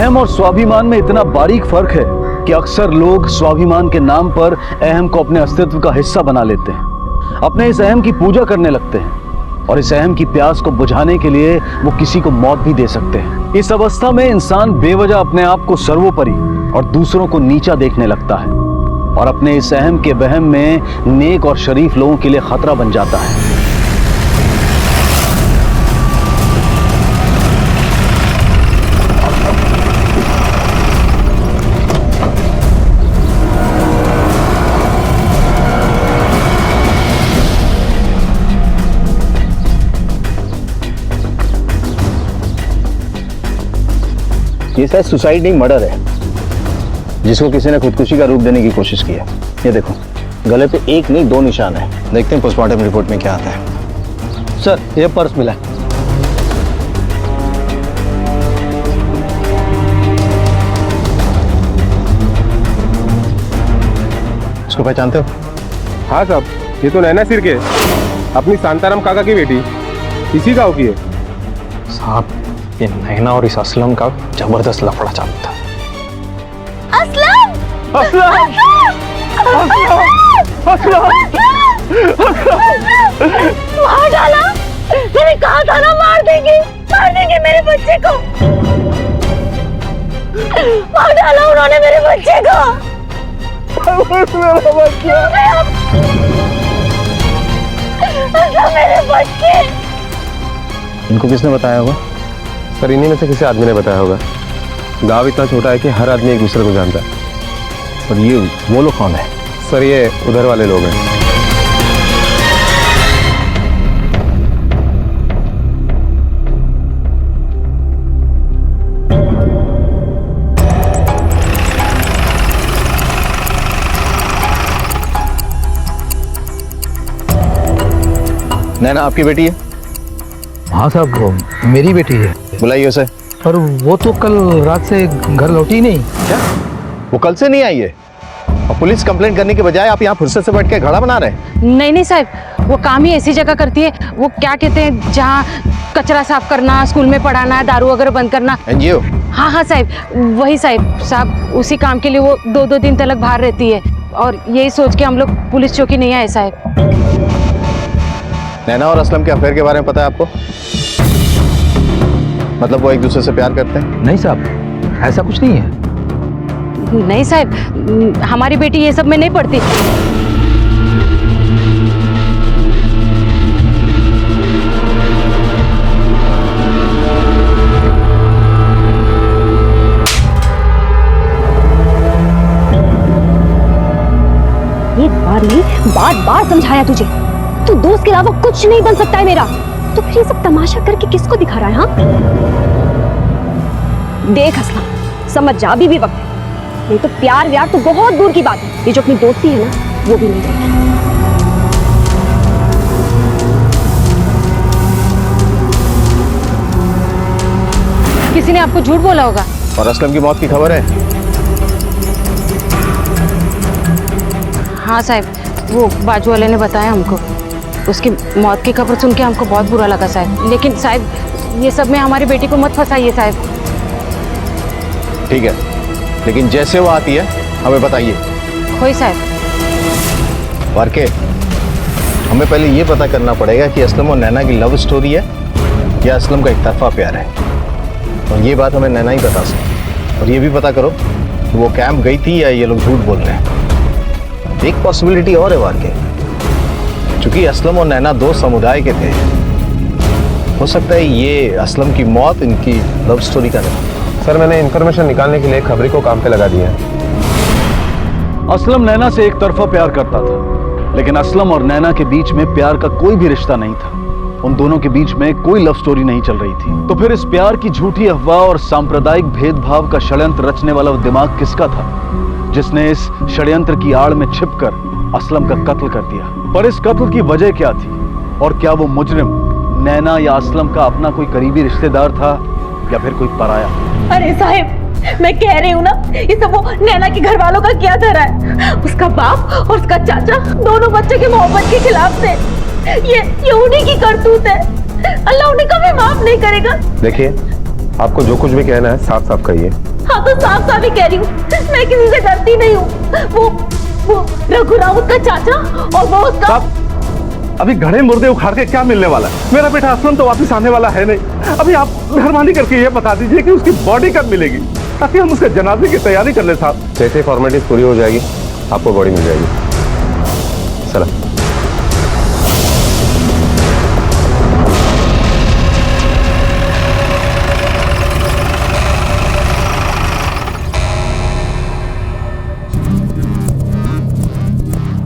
अहम और स्वाभिमान में इतना बारीक फर्क है कि अक्सर लोग स्वाभिमान के नाम पर अहम को अपने अस्तित्व का हिस्सा बना लेते हैं, अपने इस अहम की पूजा करने लगते हैं और इस अहम की प्यास को बुझाने के लिए वो किसी को मौत भी दे सकते हैं। इस अवस्था में इंसान बेवजह अपने आप को सर्वोपरि और दूसरों को नीचा देखने लगता है और अपने इस अहम के वहम में नेक और शरीफ लोगों के लिए खतरा बन जाता है। ये शायद सुसाइड नहीं मर्डर है, जिसको किसी ने खुदकुशी का रूप देने की कोशिश की है। ये देखो, गले पे एक नहीं 2 निशान है। देखते हैं पोस्टमार्टम रिपोर्ट में क्या आता है। सर, ये पर्स मिला। इसको पहचानते हो? हाँ साहब, ये तो नैना सिर के अपनी शांताराम काका की बेटी, इसी गाँव की है। साहब, ये नैना और इस असलम का जबरदस्त लफड़ा चालू था। असलम! असलम! असलम! मार डाला। मैंने कहा था ना, मार देंगे मेरे बच्चे को। मार डाला उन्होंने मेरे बच्चे को। मेरे बच्चे। इनको किसने बताया होगा? सर, इन्हीं में से किसी आदमी ने बताया होगा। गांव इतना छोटा है कि हर आदमी एक दूसरे को जानता है। और ये वो लोग कौन है? सर, ये उधर वाले लोग हैं। नैना आपकी बेटी है? हाँ साहब, वो मेरी बेटी है। बुलाइए उसे। पर वो तो कल रात से घर लौटी नहीं। क्या? वो कल से नहीं आई है? और पुलिस कंप्लेंट करने के बजाय आप यहाँ फुर्सत से बैठ के घड़ा बना रहे हैं? नहीं साहब, वो काम ही ऐसी जगह करती है। वो क्या कहते हैं, जहाँ कचरा साफ करना, स्कूल में पढ़ाना, दारू वगैरह बंद करना। एनजीओ? हाँ साहब, वही साहब उसी काम के लिए वो 2-2 दिन तक बाहर रहती है और यही सोच के हम लोग पुलिस चौकी नहीं आए साहब। नैना और असलम के अफेयर के बारे में पता है आपको? मतलब वो एक दूसरे से प्यार करते हैं? नहीं साहब, ऐसा कुछ नहीं है। नहीं साहब, हमारी बेटी ये सब में नहीं पड़ती। एक बार नहीं, बार-बार समझाया तुझे। तू दोस्त के अलावा कुछ नहीं बन सकता है मेरा। तो फिर ये सब तमाशा करके किसको दिखा रहा है? हाँ, देख असलम, समझ जा, अभी भी वक्त है। नहीं तो प्यार व्यार तो बहुत दूर की बात है, ये जो अपनी दोस्ती है ना, वो भी नहीं है। किसी ने आपको झूठ बोला होगा। और असलम की मौत की खबर है? हाँ साहब, वो बाजू वाले ने बताया हमको। उसकी मौत की खबर सुन के हमको बहुत बुरा लगा साहब। लेकिन साहब, ये सब में हमारी बेटी को मत फंसाइए साहब। ठीक है, लेकिन जैसे वो आती है हमें बताइए। कोई साहब। वारके, हमें पहले ये पता करना पड़ेगा कि असलम और नैना की लव स्टोरी है या असलम का एक तरफा प्यार है। और ये बात हमें नैना ही बता सकती। और ये भी पता करो कि वो कैंप गई थी या ये लोग झूठ बोल रहे हैं। एक पॉसिबिलिटी और है वारके, चूंकि असलम और नैना 2 समुदाय के थे, हो सकता है ये असलम की मौत इनकी लव स्टोरी का नहीं। सर, मैंने इन्फॉर्मेशन निकालने के लिए खबरी को काम पे लगा दिया है। असलम नैना से एक तरफा प्यार करता था, लेकिन असलम और नैना के बीच में प्यार का कोई भी रिश्ता नहीं था। उन दोनों के बीच में कोई लव स्टोरी नहीं चल रही थी। तो फिर इस प्यार की झूठी अफवाह और सांप्रदायिक भेदभाव का षड्यंत्र रचने वाला वो दिमाग किसका था, जिसने इस षड्यंत्र की आड़ में छिपकर असलम का कत्ल कर दिया? पर इस कत्ल की वजह क्या थी और क्या वो मुजरिम नैना या असलम का अपना कोई करीबी रिश्तेदार था या फिर कोई पराया? अरे साहिब, मैं कह रही हूँ ना, ये सब वो नैना के घर वालों का क्या धरा है। उसका बाप और उसका चाचा दोनों बच्चे की मोहब्बत के खिलाफ थे। ये उन्हीं की करतूत है। अल्लाह उन्हें कभी माफ नहीं करेगा। देखिए, आपको जो कुछ भी कहना है साफ साफ कहिए। हाँ तो साफ साफ ही कह रही हूँ, मैं किसी से डरती नहीं हूँ। वो रघु राउत का चाचा और वो उसका। अभी घड़े मुर्दे उखाड़ के क्या मिलने वाला है? मेरा बेटा असलम तो वापस आने वाला है नहीं। अभी आप मेहरबानी करके ये बता दीजिए कि उसकी बॉडी कब मिलेगी, ताकि हम उसके जनाजे की तैयारी कर ले साहब। जैसे फॉर्मेलिटीज पूरी हो जाएगी आपको बॉडी मिल जाएगी। सलाम।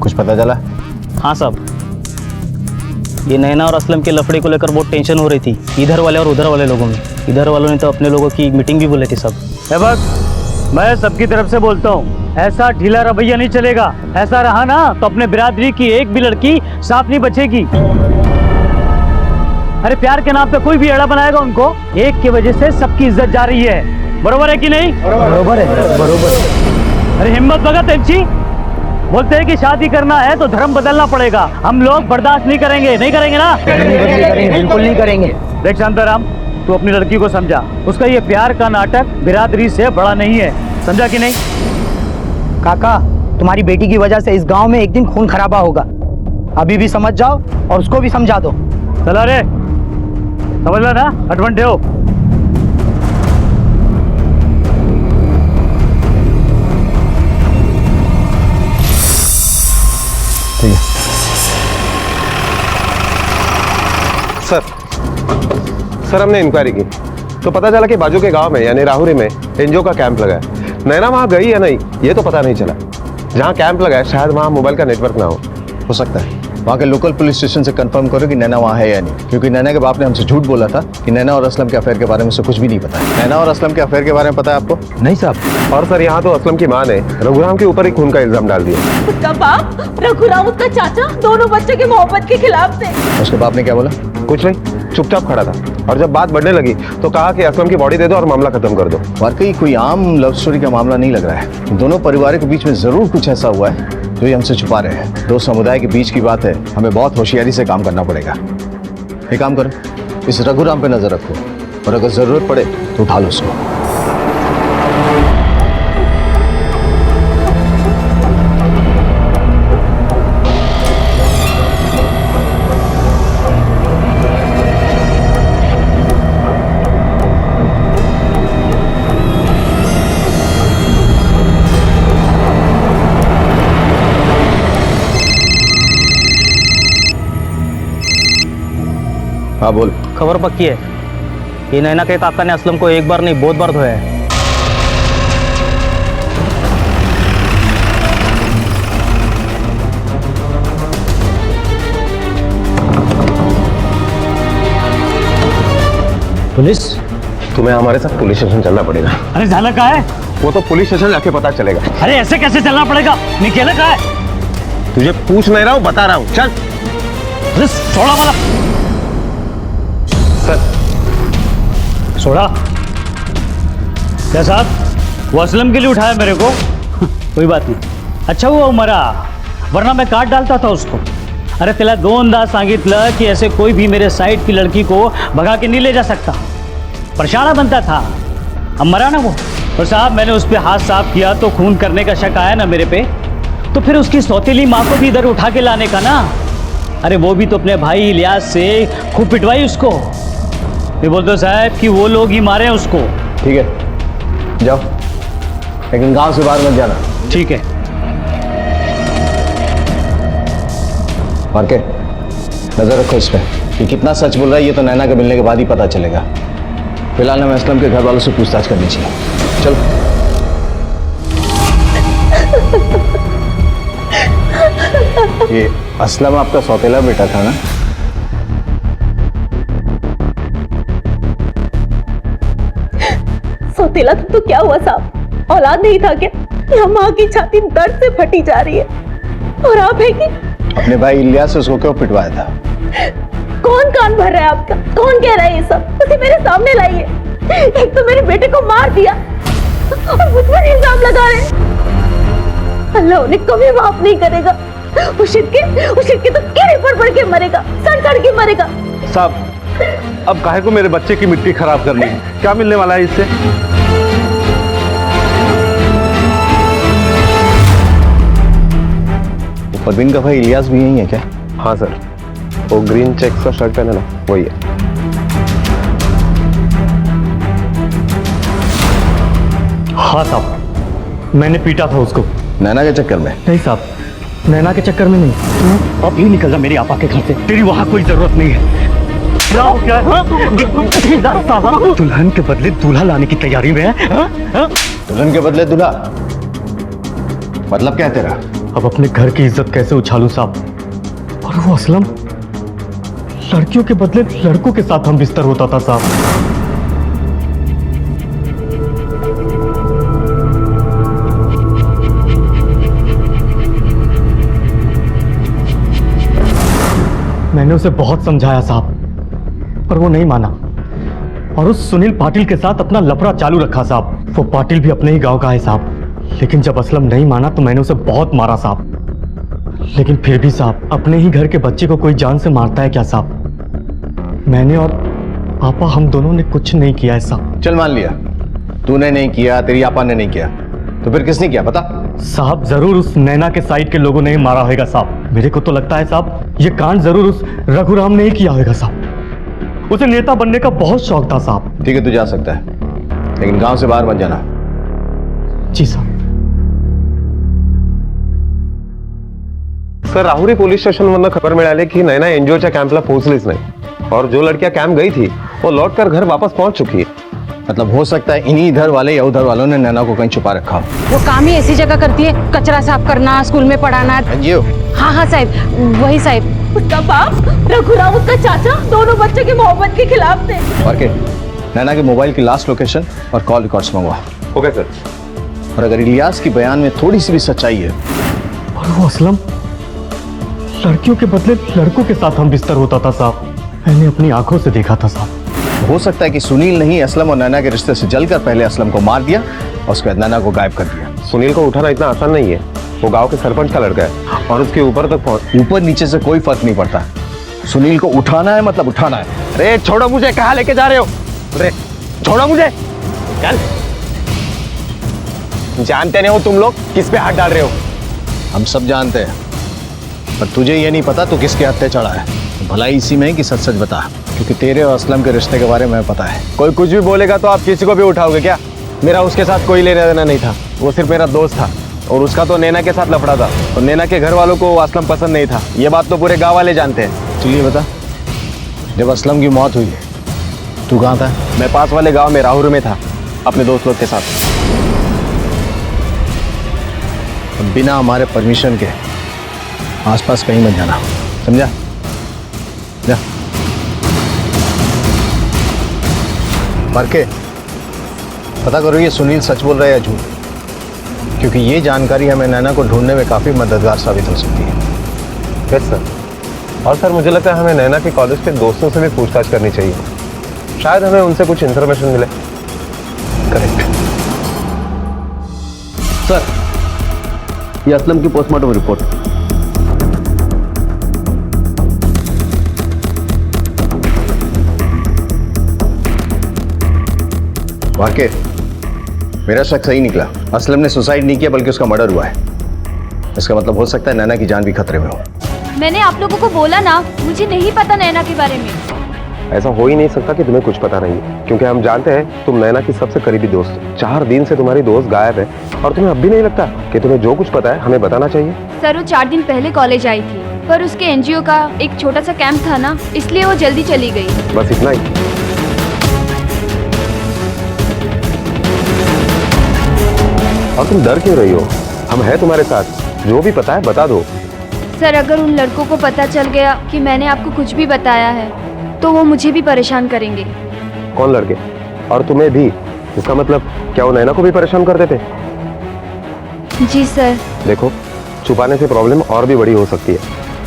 कुछ पता चला? हाँ साहब, ये नैना और असलम के लफड़े को लेकर बहुत टेंशन हो रही थी इधर वाले और उधर वाले लोगों में। इधर वालों ने तो अपने लोगों की मीटिंग भी बुलाई थी सब। बस मैं सबकी तरफ से बोलता हूँ, ऐसा ढीला रवैया नहीं चलेगा। ऐसा रहा ना तो अपने बिरादरी की एक भी लड़की साफ नहीं बचेगी। अरे प्यार के नाम पे कोई भी एड़ा बनाएगा उनको, एक की वजह से सबकी इज्जत जा रही है। बरोबर है कि नहीं? बरोबर है, बरोबर है। अरे हिम्मत भगत तेमची, बोलते हैं कि शादी करना है तो धर्म बदलना पड़ेगा। हम लोग बर्दाश्त नहीं करेंगे, नहीं करेंगे ना? बिल्कुल नहीं करेंगे। देख शांताराम, तू अपनी लड़की को समझा, उसका ये प्यार का नाटक बिरादरी से बड़ा नहीं है, समझा कि नहीं? काका, तुम्हारी बेटी की वजह से इस गांव में एक दिन खून खराबा होगा। अभी भी समझ जाओ और उसको भी समझा दो। चला रे, समझ लो ना, अटवंटे हो। ठीक है सर, हमने इंक्वायरी की तो पता चला कि बाजू के गांव में यानी राहुरी में एनजीओ का कैंप लगा है। नैना वहां गई या नहीं ये तो पता नहीं चला। जहां कैंप लगा है शायद वहां मोबाइल का नेटवर्क ना हो सकता है। वहाँ के लोकल पुलिस स्टेशन से कंफर्म करो कि नैना वहाँ है या नहीं, क्योंकि नैना के बाप ने हमसे झूठ बोला था कि नैना और असलम के अफेयर के बारे में उसे कुछ भी नहीं पता। नैना और असलम के अफेयर के बारे में पता है आपको? नहीं साहब। और सर यहाँ तो असलम की माँ ने रघुराम के ऊपर ही खून का इल्जाम डाल दिया। उसका बाप, रघु राउत का चाचा, दोनों बच्चे की मोहब्बत के खिलाफ थे। उसके बाप ने क्या बोला? कुछ नहीं, चुपचाप खड़ा था और जब बात बढ़ने लगी तो कहा कि असलम की बॉडी दे दो और मामला खत्म कर दो। वाकई कोई आम लव स्टोरी का मामला नहीं लग रहा है। दोनों परिवारों के बीच में जरूर कुछ ऐसा हुआ है जो ये हमसे छुपा रहे हैं। दो समुदाय के बीच की बात है, हमें बहुत होशियारी से काम करना पड़ेगा। एक काम करो, इस रघुराम पे नजर रखो और अगर जरूरत पड़े तो उठा लो उसको। हाँ बोल। खबर पक्की है, ये नैना के काका ने असलम को एक बार नहीं बहुत बार धोया है। पुलिस? तुम्हें हमारे साथ पुलिस स्टेशन चलना पड़ेगा। अरे झाला कहाँ है? वो तो पुलिस स्टेशन जाके पता चलेगा। अरे ऐसे कैसे चलना पड़ेगा? निकेला कहाँ है? तुझे पूछ नहीं रहा हूँ, बता रहा हूँ, चल। अरे सोड़ा वाला सर। सोड़ा क्या साहब? वो असलम के लिए उठाया मेरे को? कोई बात नहीं, अच्छा हुआ मरा, वरना मैं काट डालता था उसको। अरे तेला दोनदा सांगितलं की ऐसे कोई भी मेरे साइड की लड़की को भगा के नहीं ले जा सकता। परेशान बनता था, अब मरा ना वो। और साहब मैंने उस पर हाथ साफ किया तो खून करने का शक आया ना मेरे पे, तो फिर उसकी सौतेली माँ को भी इधर उठा के लाने का ना। अरे वो भी तो अपने भाई इलियास से खूब पिटवाई उसको। ये बोलते हो साहब कि वो लोग ही मारे उसको। ठीक है जाओ, लेकिन गांव से बाहर मत जाना। ठीक है। मार्के नजर रखो इस पे, कि कितना सच बोल रहा है ये तो नैना के मिलने के बाद ही पता चलेगा। फिलहाल हमें असलम के घर वालों से पूछताछ करनी चाहिए। चलो। ये असलम आपका सौतेला बेटा था ना? सौतेला था तो क्या हुआ साहब? औलाद नहीं था क्या? यहाँ माँ की छाती दर्द से फटी जा रही है और आप है कि अपने भाई इलियास से उसको क्यों पिटवाया था? कौन कान भर रहा है आपका? कौन कह रहा है ये सब? उसे मेरे सामने लाइए। एक तो मेरे बेटे को मार दिया और मुझ पर इल्जाम लगा रहे। अल्लाह उन्हें कभी माफ नहीं करेगा। उशित के तो कीड़े पड़ के मरेगा, सड़ के मरेगा। साहब अब काहे को मेरे बच्चे की मिट्टी खराब करनी है? क्या मिलने वाला है इससे? और बिन का भाई इलियास भी यही है क्या? हाँ सर, वो ग्रीन चेक्स का शर्ट पहना ना, वही है। हाँ साहब, मैंने पीटा था उसको। नैना के चक्कर में? नहीं साहब, नैना के चक्कर में नहीं। तू अब ही निकल जा मेरी आपा के घर से, तेरी वहां कोई जरूरत नहीं है। क्या हो गया? हाँ? दुल्हन के बदले दूल्हा लाने की तैयारी में है? हाँ? दुल्हन के बदले दूल्हा? मतलब क्या है तेरा? अब अपने घर की इज्जत कैसे उछालूं साहब? और वो असलम, लड़कियों के बदले लड़कों के साथ हम बिस्तर होता था साहब। मैंने उसे बहुत समझाया साहब, पर वो नहीं माना और उस सुनील पाटिल के साथ अपना लफड़ा चालू रखा साहब। वो पाटिल भी अपने ही गांव का है साहब, लेकिन जब असलम नहीं माना तो मैंने उसे बहुत मारा साहब। लेकिन फिर भी साहब, अपने ही घर के बच्चे को कोई जान से मारता है क्या साहब? मैंने और आपा, हम दोनों ने कुछ नहीं किया है साहब। चल मान लिया तूने नहीं किया, तेरी आपा ने नहीं किया, तो फिर किसने किया बता? साहब जरूर उस नैना के साइड के लोगों ने ही मारा होगा साहब। मेरे को तो लगता है साहब, ये कांड जरूर उस रघुराम ने ही किया होगा साहब। उसे नेता बनने का बहुत शौक था साहब। ठीक है, तू जा सकता है, लेकिन गांव से बाहर मत जाना। जी साहब। सर, राहुरी पोलीस स्टेशनवरनं खबर मिळाली की नैना एनजीओच्या कॅम्पला पोहोचलीच नाही और जो लड़कियां कैंप गई थी वो लौटकर घर वापस पहुंच चुकी है। मतलब हो सकता है इन्हीं इधर वाले या उधर वालों ने नैना को कहीं छुपा रखा। वो काम ही ऐसी जगह करती है, कचरा साफ करना, स्कूल में पढ़ाना। एनजीओ? हाँ हाँ साहब, वही साहब। उसका बाप, रघुराम, उसका चाचा, दोनों बच्चों की मोहब्बत के खिलाफ थे। और के नैना के मोबाइल की लास्ट लोकेशन और कॉल रिकॉर्ड्स मंगवा। Okay sir. और अगर इलियास की बयान में थोड़ी सी भी सच्चाई है, और वो असलम, लड़कियों के बदले लड़कों के साथ हम बिस्तर होता था साहब। मैंने अपनी आंखों से देखा था साहब। हो सकता है कि सुनील ने ही असलम और नैना के रिश्ते से जलकर पहले असलम को मार दिया और उसके बाद नैना को गायब कर दिया। सुनील को उठाना इतना आसान नहीं है, वो गांव के सरपंच का लड़का है और उसके ऊपर तक पहुंच। ऊपर नीचे से कोई फर्क नहीं पड़ता, सुनील को उठाना है मतलब उठाना है। अरे छोड़ो मुझे, कहाँ लेके जा रहे हो? अरे छोड़ो मुझे, चल। जानते नहीं हो तुम लोग किस पे हाथ डाल रहे हो? हम सब जानते हैं, पर तुझे ये नहीं पता तू किसके हत्थे चढ़ा है। भलाई इसी में है कि सच सच बता, क्योंकि तेरे और असलम के रिश्ते के बारे में पता है। कोई कुछ भी बोलेगा तो आप किसी को भी उठाओगे क्या? मेरा उसके साथ कोई लेना देना नहीं था, वो सिर्फ मेरा दोस्त था और उसका तो नैना के साथ लफड़ा था और नैना के घर वालों को असलम पसंद नहीं था। ये बात तो पूरे गांव वाले जानते हैं। चलिए बता, जब असलम की मौत हुई तू कहाँ था? मैं पास वाले गांव में राहुल में था अपने दोस्त लोग के साथ। बिना हमारे परमिशन के आसपास कहीं मत जाना, समझा? जा। के पता करो ये सुनील सच बोल रहा है या झूठ, क्योंकि ये जानकारी हमें नैना को ढूंढने में काफी मददगार साबित हो सकती है। Yes sir. और सर मुझे लगता है हमें नैना के कॉलेज के दोस्तों से भी पूछताछ करनी चाहिए, शायद हमें उनसे कुछ इन्फॉर्मेशन मिले। करेक्ट सर, ये असलम की पोस्टमार्टम रिपोर्ट। वाकई मेरा शक सही निकला, असलम ने सुसाइड नहीं किया बल्कि उसका मर्डर हुआ है। इसका मतलब हो सकता है नैना की जान भी खतरे में हो। मैंने आप लोगों को बोला ना, मुझे नहीं पता नैना के बारे में। ऐसा हो ही नहीं सकता कि तुम्हें कुछ पता नहीं है, क्योंकि हम जानते हैं तुम नैना की सबसे करीबी दोस्त हो। 4 दिन से तुम्हारी दोस्त गायब है और तुम्हें अब भी नहीं लगता कि तुम्हें जो कुछ पता है हमें बताना चाहिए? सर, वो 4 दिन पहले कॉलेज आई थी, पर उसके एनजीओ का एक छोटा सा कैंप था ना, इसलिए वो जल्दी चली गई। बस इतना ही? और तुम डर क्यों रही हो? हम हैं तुम्हारे साथ, जो भी पता है बता दो। सर, अगर उन लड़कों को पता चल गया कि मैंने आपको कुछ भी बताया है तो वो मुझे भी परेशान करेंगे। कौन लड़के? और तुम्हें भी? इसका मतलब क्या वो नैना को भी परेशान कर देते? जी सर। देखो, छुपाने से प्रॉब्लम और भी बड़ी हो सकती है,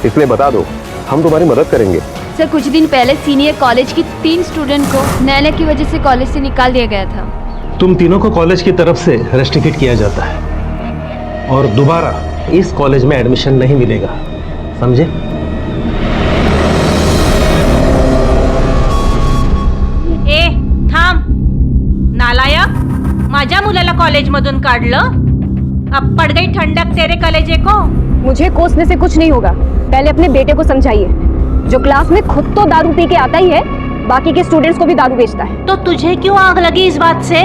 इसलिए बता दो, हम तुम्हारी मदद करेंगे। सर, कुछ दिन पहले सीनियर कॉलेज की 3 स्टूडेंट को नैना की वजह से कॉलेज से निकाल दिया गया था। तुम तीनों को कॉलेज की तरफ से रेस्ट्रिक्ट किया जाता है और दोबारा इस कॉलेज में एडमिशन नहीं मिलेगा, समझे? ए थांब, नालायक, माझ्या मुलाला कॉलेजमधून काढलं। अब पड़ गई ठंडक तेरे कलेजे को। मुझे कोसने से कुछ नहीं होगा। पहले अपने बेटे को समझाइए, जो क्लास में खुद तो दारू पी के आता ही है, बाकी के स्टूडेंट्स को भी दारू बेचता है। तो तुझे क्यों आग लगी इस बात से?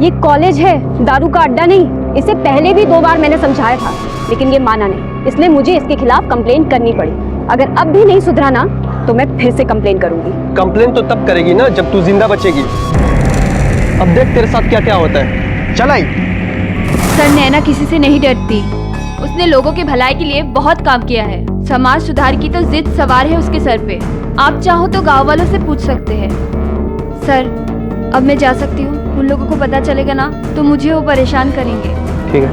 ये कॉलेज है, दारू का अड्डा नहीं। इसे पहले भी 2 बार मैंने समझाया था, लेकिन ये माना नहीं, इसलिए मुझे इसके खिलाफ कंप्लेंट करनी पड़ी। अगर अब भी नहीं सुधरा ना, तो मैं फिर से कंप्लेंट करूंगी। कंप्लेन तो तब करेगी ना जब तू जिंदा बचेगी। अब देख तेरे साथ क्या क्या होता है। चल आई। सर, नैना किसी से नहीं डरती। उसने लोगों की भलाई के लिए बहुत काम किया है। समाज सुधार की तो जिद सवार है उसके सर पे। आप चाहो तो गांव वालों से पूछ सकते हैं। सर, अब मैं जा सकती हूँ। उन लोगों को पता चलेगा ना तो मुझे वो परेशान करेंगे। ठीक है,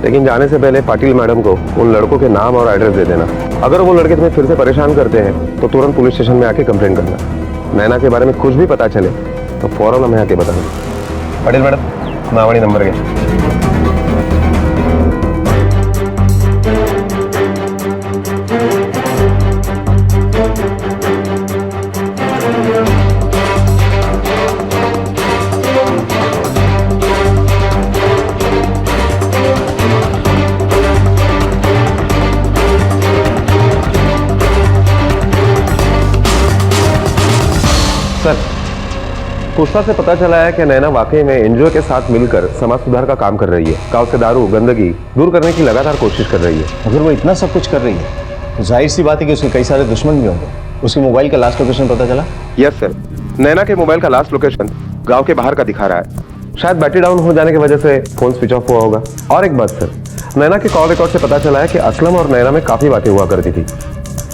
लेकिन जाने से पहले पाटिल मैडम को उन लड़कों के नाम और एड्रेस दे देना। अगर वो लड़के तुम्हें फिर से परेशान करते हैं तो तुरंत पुलिस स्टेशन में आके कंप्लेंट करना। नैना के बारे में कुछ भी पता चले तो फौरन हमें आके बताना। पाटिल मैडम, नावाड़ी नंबर के। सर, पूछताछ से पता चला है कि नैना वाकई में एनजीओ के साथ मिलकर समाज सुधार का काम कर रही है। गांव से दारू गंदगी दूर करने की लगातार कोशिश कर रही है। अगर वो इतना सब कुछ कर रही है तो जाहिर सी बात है कि उसके कई सारे दुश्मन भी होंगे। उसके मोबाइल का लास्ट लोकेशन पता चला? यस सर, नैना के मोबाइल का लास्ट लोकेशन गांव के बाहर का दिखा रहा है। शायद बैटरी डाउन हो जाने की वजह से फोन स्विच ऑफ हुआ होगा। और एक बात सर, नैना के कॉल रिकॉर्ड से पता चला है कि असलम और नैना में काफी बातें हुआ करती थी।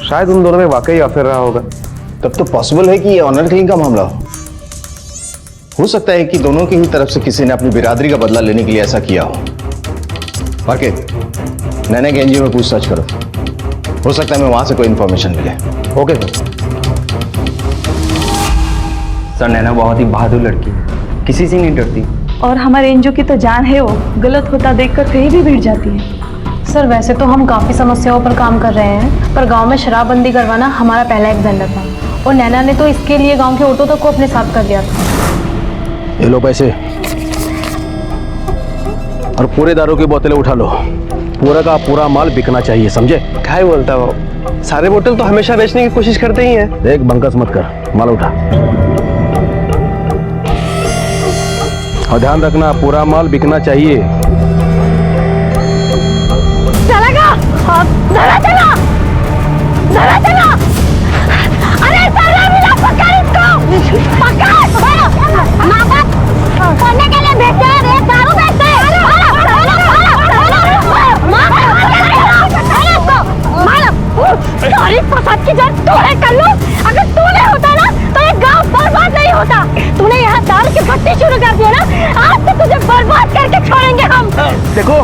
शायद उन दोनों में वाकई अफेयर रहा होगा। तब तो पॉसिबल है कि ये ऑनर किलिंग का मामला हो सकता है कि दोनों की ही तरफ से किसी ने अपनी बिरादरी का बदला लेने के लिए ऐसा किया हो। वाकिफ, नैना के एनजीओ में पूछताछ करो, हो सकता है मैं वहां से कोई इंफॉर्मेशन मिले। ओके सर, नैना बहुत ही बहादुर लड़की है, किसी से नहीं डरती। और हमारे एनजीओ की तो जान है, वो गलत होता देखकर कहीं भी भिड़ जाती है। सर, वैसे तो हम काफ़ी समस्याओं पर काम कर रहे हैं, पर गांव में शराबबंदी करवाना हमारा पहला एजेंडा था, और नैना ने तो इसके लिए गांव के ऑटो तक को अपने साथ कर लिया था। ये लो पैसे, और पूरे दारू की बोतलें उठा लो। पूरा का पूरा माल बिकना चाहिए, समझे? क्या बोलता है वो? सारे बोतल तो हमेशा बेचने की कोशिश करते ही हैं। देख, बंकस मत कर, माल उठा। और ध्यान रखना, पूरा माल बिकना चाहिए। चलेगा? चला चला चला चला। अरे सारा मिला, पकड़ इसको, पकड़। माँ बाप करने के लिए भेजते हैं, रे दारू बेचते हैं। सारी फसाद की जड़ तोड़े कर लो। अगर तू नहीं होता ना तो ये गांव बर्बाद नहीं होता। तूने यहाँ दारू की भट्टी शुरू कर दिया ना, आज तो तुझे बर्बाद करके छोड़ेंगे हम। देखो,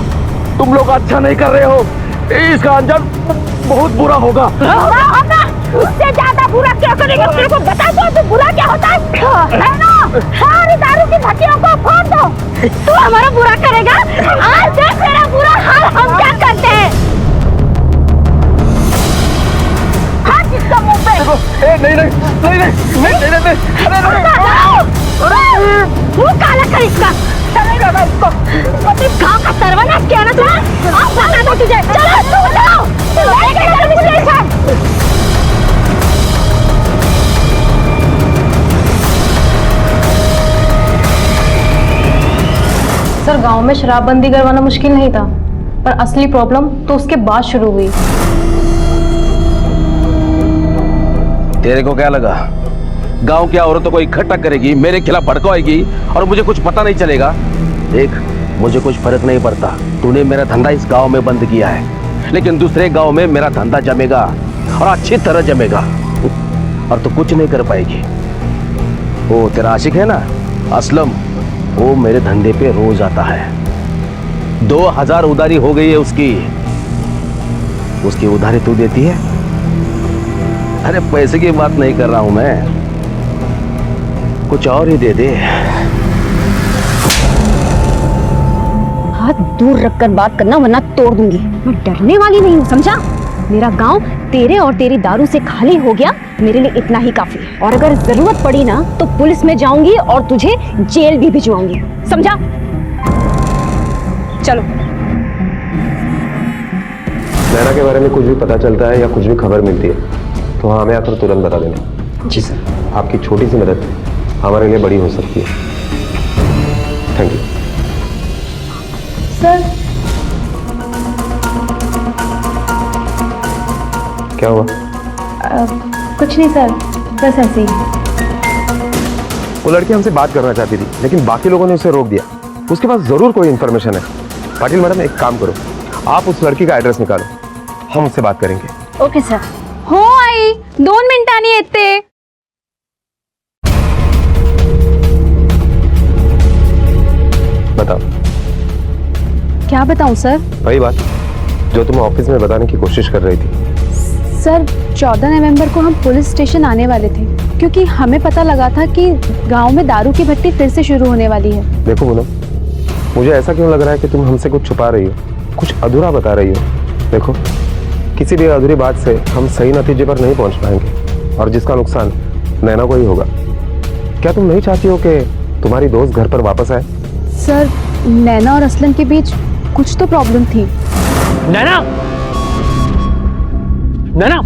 तुम लोग अच्छा नहीं कर रहे हो, इसका अंजाम बहुत बुरा होगा। उससे ज्यादा बुरा क्या करेंगे? तेरे को बता दो तो बुरा क्या होता है ना? सारी दारू की भट्टियों को फोड़ दो। तू हमारा बुरा करेगा? आज देख तेरा बुरा हाल हम क्या करते हैं। हाथ इसका मुंह पे। नहीं नहीं नहीं नहीं नहीं नहीं, अरे मुंह काला कर इसका। चलेगा ना इसको? गाँव का सर्वनाश किया ना तूने? अब बता दो तुझे। चलो चलो, लेके चलो स्टेशन। सर, गांव में शराबबंदी करवाना मुश्किल नहीं था, पर असली प्रॉब्लम तो उसके बाद शुरू हुई। तेरे को क्या लगा गांव की औरतों को इकट्ठा करेगी, मेरे खिलाफ भड़काएगी और मुझे कुछ पता नहीं चलेगा? देख, मुझे कुछ फर्क नहीं पड़ता। तूने मेरा धंधा इस गांव में बंद किया है, लेकिन दूसरे गांव में मेरा धंधा जमेगा और अच्छी तरह जमेगा, और तू कुछ नहीं कर पाएगी। वो तेरा आशिक है ना असलम, वो मेरे धंधे पे रोज आता है। 2000 उधारी हो गई है उसकी उधारी तू देती है? अरे पैसे की बात नहीं कर रहा हूं मैं, कुछ और ही दे दे। हाथ दूर रखकर बात करना, वरना तोड़ दूंगी। मैं डरने वाली नहीं हूँ, समझा? मेरा गांव तेरे और तेरी दारू से खाली हो गया, मेरे लिए इतना ही काफी है। और अगर जरूरत पड़ी ना तो पुलिस में जाऊंगी और तुझे जेल भी भिजवाऊंगी, समझा? चलो। नैना के बारे में कुछ भी पता चलता है या कुछ भी खबर मिलती है तो हाँ हमें आकर तुरंत बता देना। जी सर। आपकी छोटी सी मदद हमारे लिए बड़ी हो सकती है। Thank you sir. क्या हुआ? कुछ नहीं सर, बस ऐसे ही। वो लड़की हमसे बात करना चाहती थी लेकिन बाकी लोगों ने उसे रोक दिया। उसके पास जरूर कोई इंफॉर्मेशन है। पाटिल मैडम एक काम करो, आप उस लड़की का एड्रेस निकालो, हम उससे बात करेंगे। Okay sir. हो आई 2 मिनिटांनी येते। बताओ। क्या बताऊं सर? वही बात जो तुम ऑफिस में बताने की कोशिश कर रही थी। सर 14 नवंबर को हम पुलिस स्टेशन आने वाले थे क्योंकि हमें पता लगा था कि गांव में दारू की भट्टी फिर से शुरू होने वाली है। देखो पूनम, मुझे ऐसा क्यों लग रहा है कि तुम हमसे कुछ छुपा रही हो, कुछ अधूरा बता रही हो। देखो किसी भी अधूरी बात से हम सही नतीजे पर नहीं पहुंच पाएंगे और जिसका नुकसान नैना को ही होगा। क्या तुम नहीं चाहती हो कि तुम्हारी दोस्त घर पर वापस आए? सर नैना और असलम के बीच कुछ तो प्रॉब्लम थी। नैना, नैना,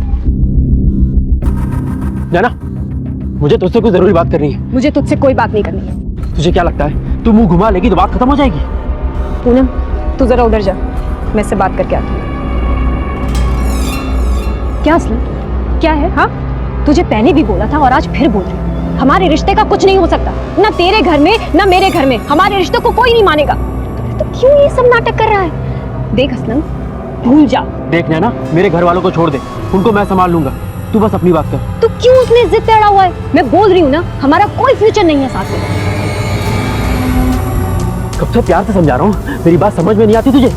नैना, मुझे तुझसे कुछ जरूरी बात करनी है। मुझे तुझसे कोई बात नहीं करनी है। तुझे क्या लगता है तू मुंह घुमा लेगी तो बात खत्म हो जाएगी? पूनम तू जरा उधर जा, मैं इससे बात करके आती हूँ। क्या असलम, क्या है? हाँ तुझे पहले भी बोला था और आज फिर बोल रही हूँ, हमारे रिश्ते का कुछ नहीं हो सकता। ना तेरे घर में ना मेरे घर में, हमारे रिश्ते को कोई नहीं मानेगा। तो क्यों ये सब नाटक कर रहा है? देख असलम, भूल जा। देख नैना, मेरे घर वालों को छोड़ दे, उनको मैं संभाल लूंगा, तू बस अपनी बात कर। तू क्यों उसमें जिद पे अड़ा हुआ है? मैं बोल रही हूँ ना, हमारा कोई फ्यूचर नहीं है साथ में। कब से प्यार से समझा रहा हूँ, मेरी बात समझ में नहीं आती तुझे?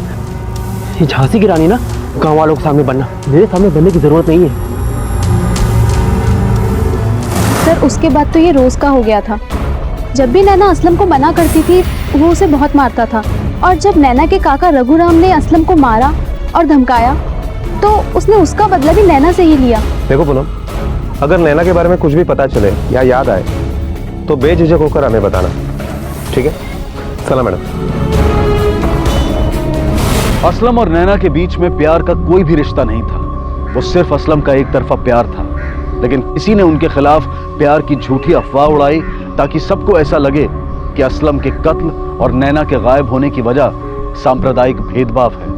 ये झांसी की रानी ना गांव वालों के सामने बनना, मेरे सामने बनने की जरूरत नहीं है। सर उसके बाद तो ये रोज का हो गया था। जब भी नैना असलम को मना करती थी वो उसे बहुत मारता था, और जब नैना के काका रघुराम ने असलम को मारा और धमकाया तो उसने उसका बदला भी नैना से ही लिया। देखो पूनम, अगर नैना के बारे में कुछ भी पता चले या याद आए तो बेझिझक होकर हमें बताना, ठीक है? सलाम मैडम। असलम और नैना के बीच में प्यार का कोई भी रिश्ता नहीं था, वो सिर्फ असलम का एक तरफा प्यार था। लेकिन किसी ने उनके खिलाफ प्यार की झूठी अफवाह उड़ाई ताकि सबको ऐसा लगे कि असलम के कत्ल और नैना के गायब होने की वजह सांप्रदायिक भेदभाव है।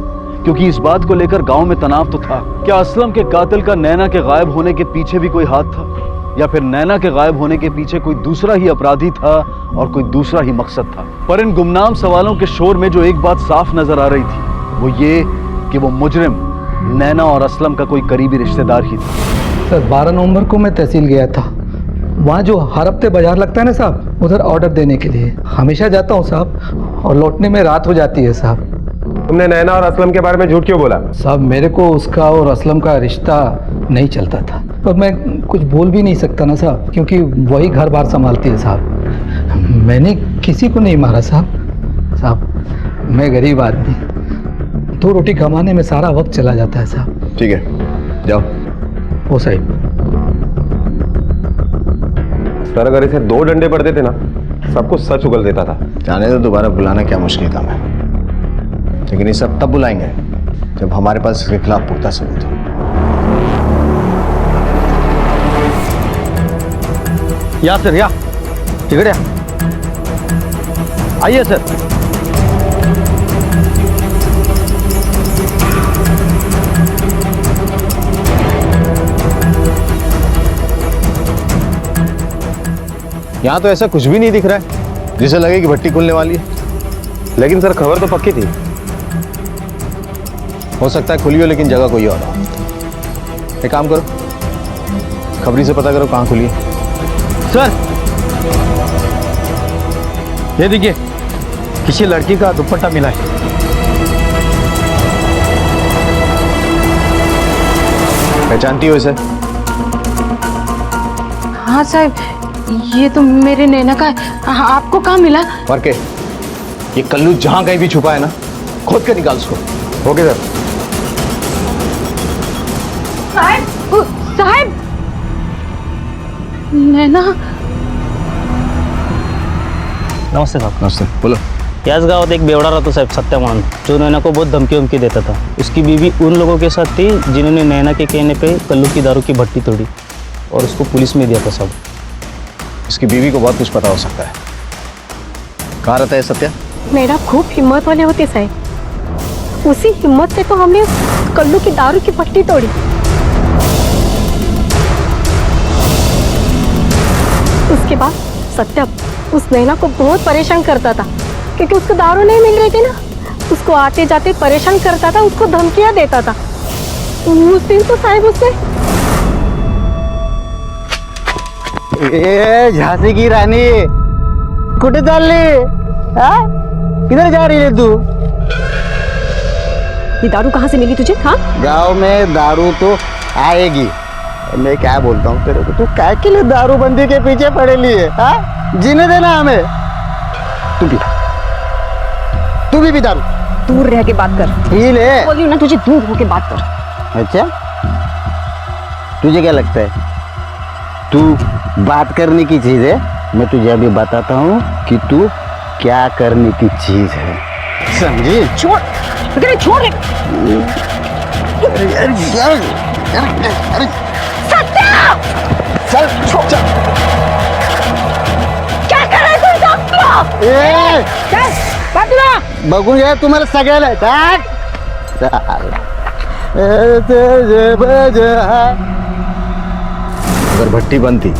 क्योंकि इस बात को लेकर गांव में तनाव तो था, क्या असलम के कातिल का नैना के गायब होने के पीछे भी कोई हाथ था, या फिर नैना के गायब होने के पीछे कोई दूसरा ही अपराधी था और कोई दूसरा ही मकसद था। पर इन गुमनाम सवालों के शोर में जो एक बात साफ नजर आ रही थी वो ये कि वो मुजरिम नैना और असलम का कोई करीबी रिश्तेदार ही था। सर 12 नवंबर को मैं तहसील गया था, वहाँ जो हर हफ्ते बाजार लगता है ना साहब, उधर ऑर्डर देने के लिए हमेशा जाता हूँ साहब, और लौटने में रात हो जाती है साहब। तुमने नैना और असलम के बारे में झूठ क्यों बोला? साहब मेरे को उसका और असलम का रिश्ता नहीं चलता था, और मैं कुछ बोल भी नहीं सकता ना साहब, क्योंकि वही घर बार संभालती है साहब। मैंने किसी को नहीं मारा साहब। साहब मैं गरीब आदमी, 2 रोटी कमाने में सारा वक्त चला जाता है साहब। ठीक है जाओ। ओ साहब, सर अगर इसे 2 डंडे पड़ते थे ना सब कुछ सच उगल देता था। जाने तो दोबारा बुलाना क्या मुश्किल काम है, लेकिन ये सब तब बुलाएंगे जब हमारे पास इसके खिलाफ पुख्ता सबूत हो। या सर या इकडे या। आइए सर। यहाँ तो ऐसा कुछ भी नहीं दिख रहा है जिसे लगे कि भट्टी खुलने वाली है। लेकिन सर खबर तो पक्की थी। हो सकता है खुली हो लेकिन जगह कोई और हो। एक काम करो, खबरी से पता करो कहाँ खुली है। सर ये देखिए, किसी लड़की का दुपट्टा मिला है। पहचानती हो इसे? हाँ साहब, ये तो मेरे नैना का है। आपको कहाँ मिला? फर्क है, ये कल्लू जहां कहीं भी छुपा है ना, खोद के निकाल उसको। Okay sir. साहब नैना। नमस्ते साहब। नमस्ते, बोलो। याच गावात एक बेवड़ा रहता साहब सत्या म्हणून, जो नैना को बहुत धमकी वमकी देता था। उसकी बीवी उन लोगों के साथ थी जिन्होंने नैना के कहने पे कल्लू की दारू की भट्टी तोड़ी और उसको पुलिस में दिया था साहब। इसकी बीवी को बहुत कुछ पता हो सकता है। कहाँ रहता है सत्या? मेरा खूब हिम्मत वाले होते साहब, उसी हिम्मत से तो हमने कल्लू की दारू की भट्टी तोड़ी। उसके बाद सत्या उस नैना को बहुत परेशान करता था, क्योंकि उसको दारू नहीं मिल रही थी ना, उसको आते जाते परेशान करता था, उसको धमकियां देता था। उस दिन तो साहब उसने झांसी की रानी कुठे चालली? किधर जा रही है तू? ये दारू कहाँ से मिली तुझे? हाँ, गांव में दारू तो आएगी। मैं क्या बोलता हूँ तेरे को, तू काय के लिए दारूबंदी के पीछे पड़े लिए? जीने देना हमें। तू भी दारू दूर रह के बात कर। पी ले। बोल रही हूं ना तुझे, दूर होके बात कर। अच्छा, तुझे क्या लगता है तू बात करने की चीज है? मैं तुझे अभी बताता हूँ कि तू क्या करने की चीज है, समझी? छोड़, अरे छोड़ रे। सत्या! चल चल। क्या कर रहे तुम सब? चल बाजूला, बघून घ्या तुम्हाला सगळ्याला। अगर भट्टी बंद थी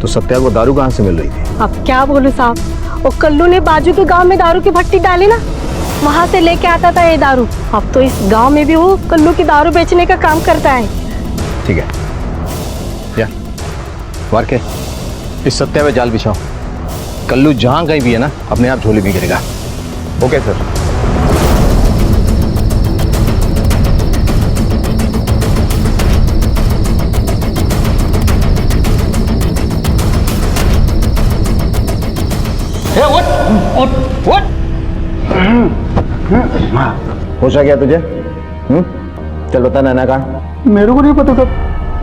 तो सत्या को दारू कहाँ से मिल रही थी? अब क्या बोलूं साहब, वो कल्लू ने बाजू के गांव में दारू की भट्टी डाली ना, वहां से लेके आता था ये दारू। अब तो इस गांव में भी वो कल्लू की दारू बेचने का काम करता है। ठीक है, या वार के इस सत्या पे जाल बिछाओ। कल्लू जहां कहीं भी है ना, अपने आप झोले में गिरेगा। Okay sir. होश आ गया तुझे? चल बता नैना कहाँ? मेरे को नहीं पता सब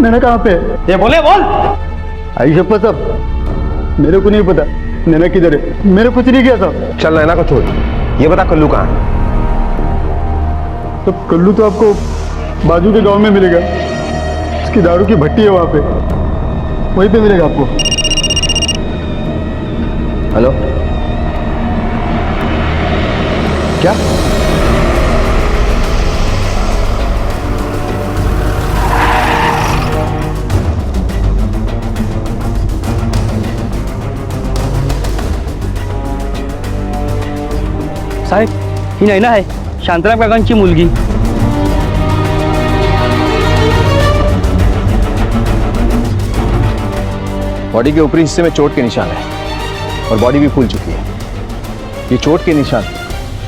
नैना कहाँ पे है। ये बोले बोल। आई शप्पा सब मेरे को नहीं पता नैना किधर है। मेरे कुछ नहीं किया सब। चल नैना को छोड़, ये बता कल्लू कहाँ है? तो कल्लू तो आपको बाजू के गांव में मिलेगा, उसकी दारू की भट्टी है वहां पे, वहीं पे मिलेगा आपको। हेलो, क्या? साहेब ही नैना आहे, शांताराम काकांची मुलगी। बॉडी के ऊपरी हिस्से में चोट के निशान है और बॉडी भी फूल चुकी है। ये चोट के निशान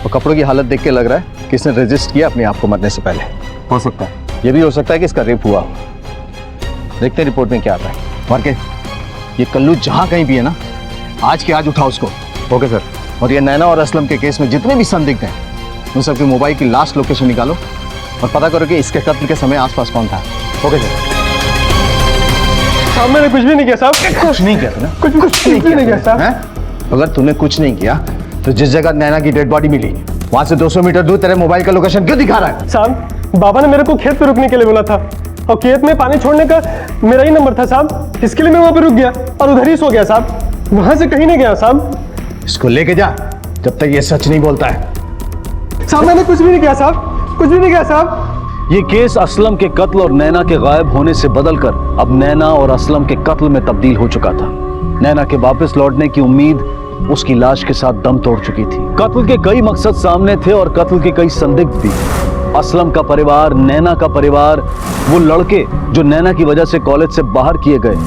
और कपड़ों की हालत देख के लग रहा है कि इसने रजिस्ट किया अपने आप को मरने से पहले। हो सकता है, ये भी हो सकता है कि इसका रेप हुआ हो। देखते हैं रिपोर्ट में क्या आता है। मार के ये कल्लू जहां कहीं भी है ना, आज के आज उठाओ उसको। Okay sir. और ये नैना और असलम के केस में जितने भी संदिग्ध हैं, उन सबके मोबाइल की लास्ट लोकेशन निकालो और पता करो कि इसके कत्ल के समय आसपास कौन था। Okay sir. साहब मैंने कुछ भी नहीं किया साहब। कुछ नहीं किया तूने? कुछ नहीं किया साहब। अगर तूने कुछ नहीं किया तो जिस जगह नैना की डेड बॉडी मिली वहां से 200 मीटर दूर तेरे मोबाइल का लोकेशन क्यों दिखा रहा है? साहब बाबा ने मेरे को खेत पे रुकने के लिए बोला था और खेत में पानी छोड़ने का मेरा ही नंबर था साहब, इसके लिए मैं वहां पे रुक गया और उधर ही सो गया साहब, वहां से कहीं नहीं गया साहब। इसको लेके जा जब तक ये सच नहीं बोलता है। साहब मैंने कुछ भी नहीं किया साहब, कुछ भी नहीं किया साहब। ये केस असलम के कत्ल और नैना के गायब होने से बदलकर अब नैना और असलम के कत्ल में तब्दील हो चुका था। नैना के वापस लौटने की उम्मीद उसकी लाश के साथ दम तोड़ चुकी थी। कत्ल के कई मकसद सामने थे और कत्ल के कई संदिग्ध भी। असलम का परिवार, नैना का परिवार, वो लड़के जो नैना की वजह से कॉलेज से बाहर किए गए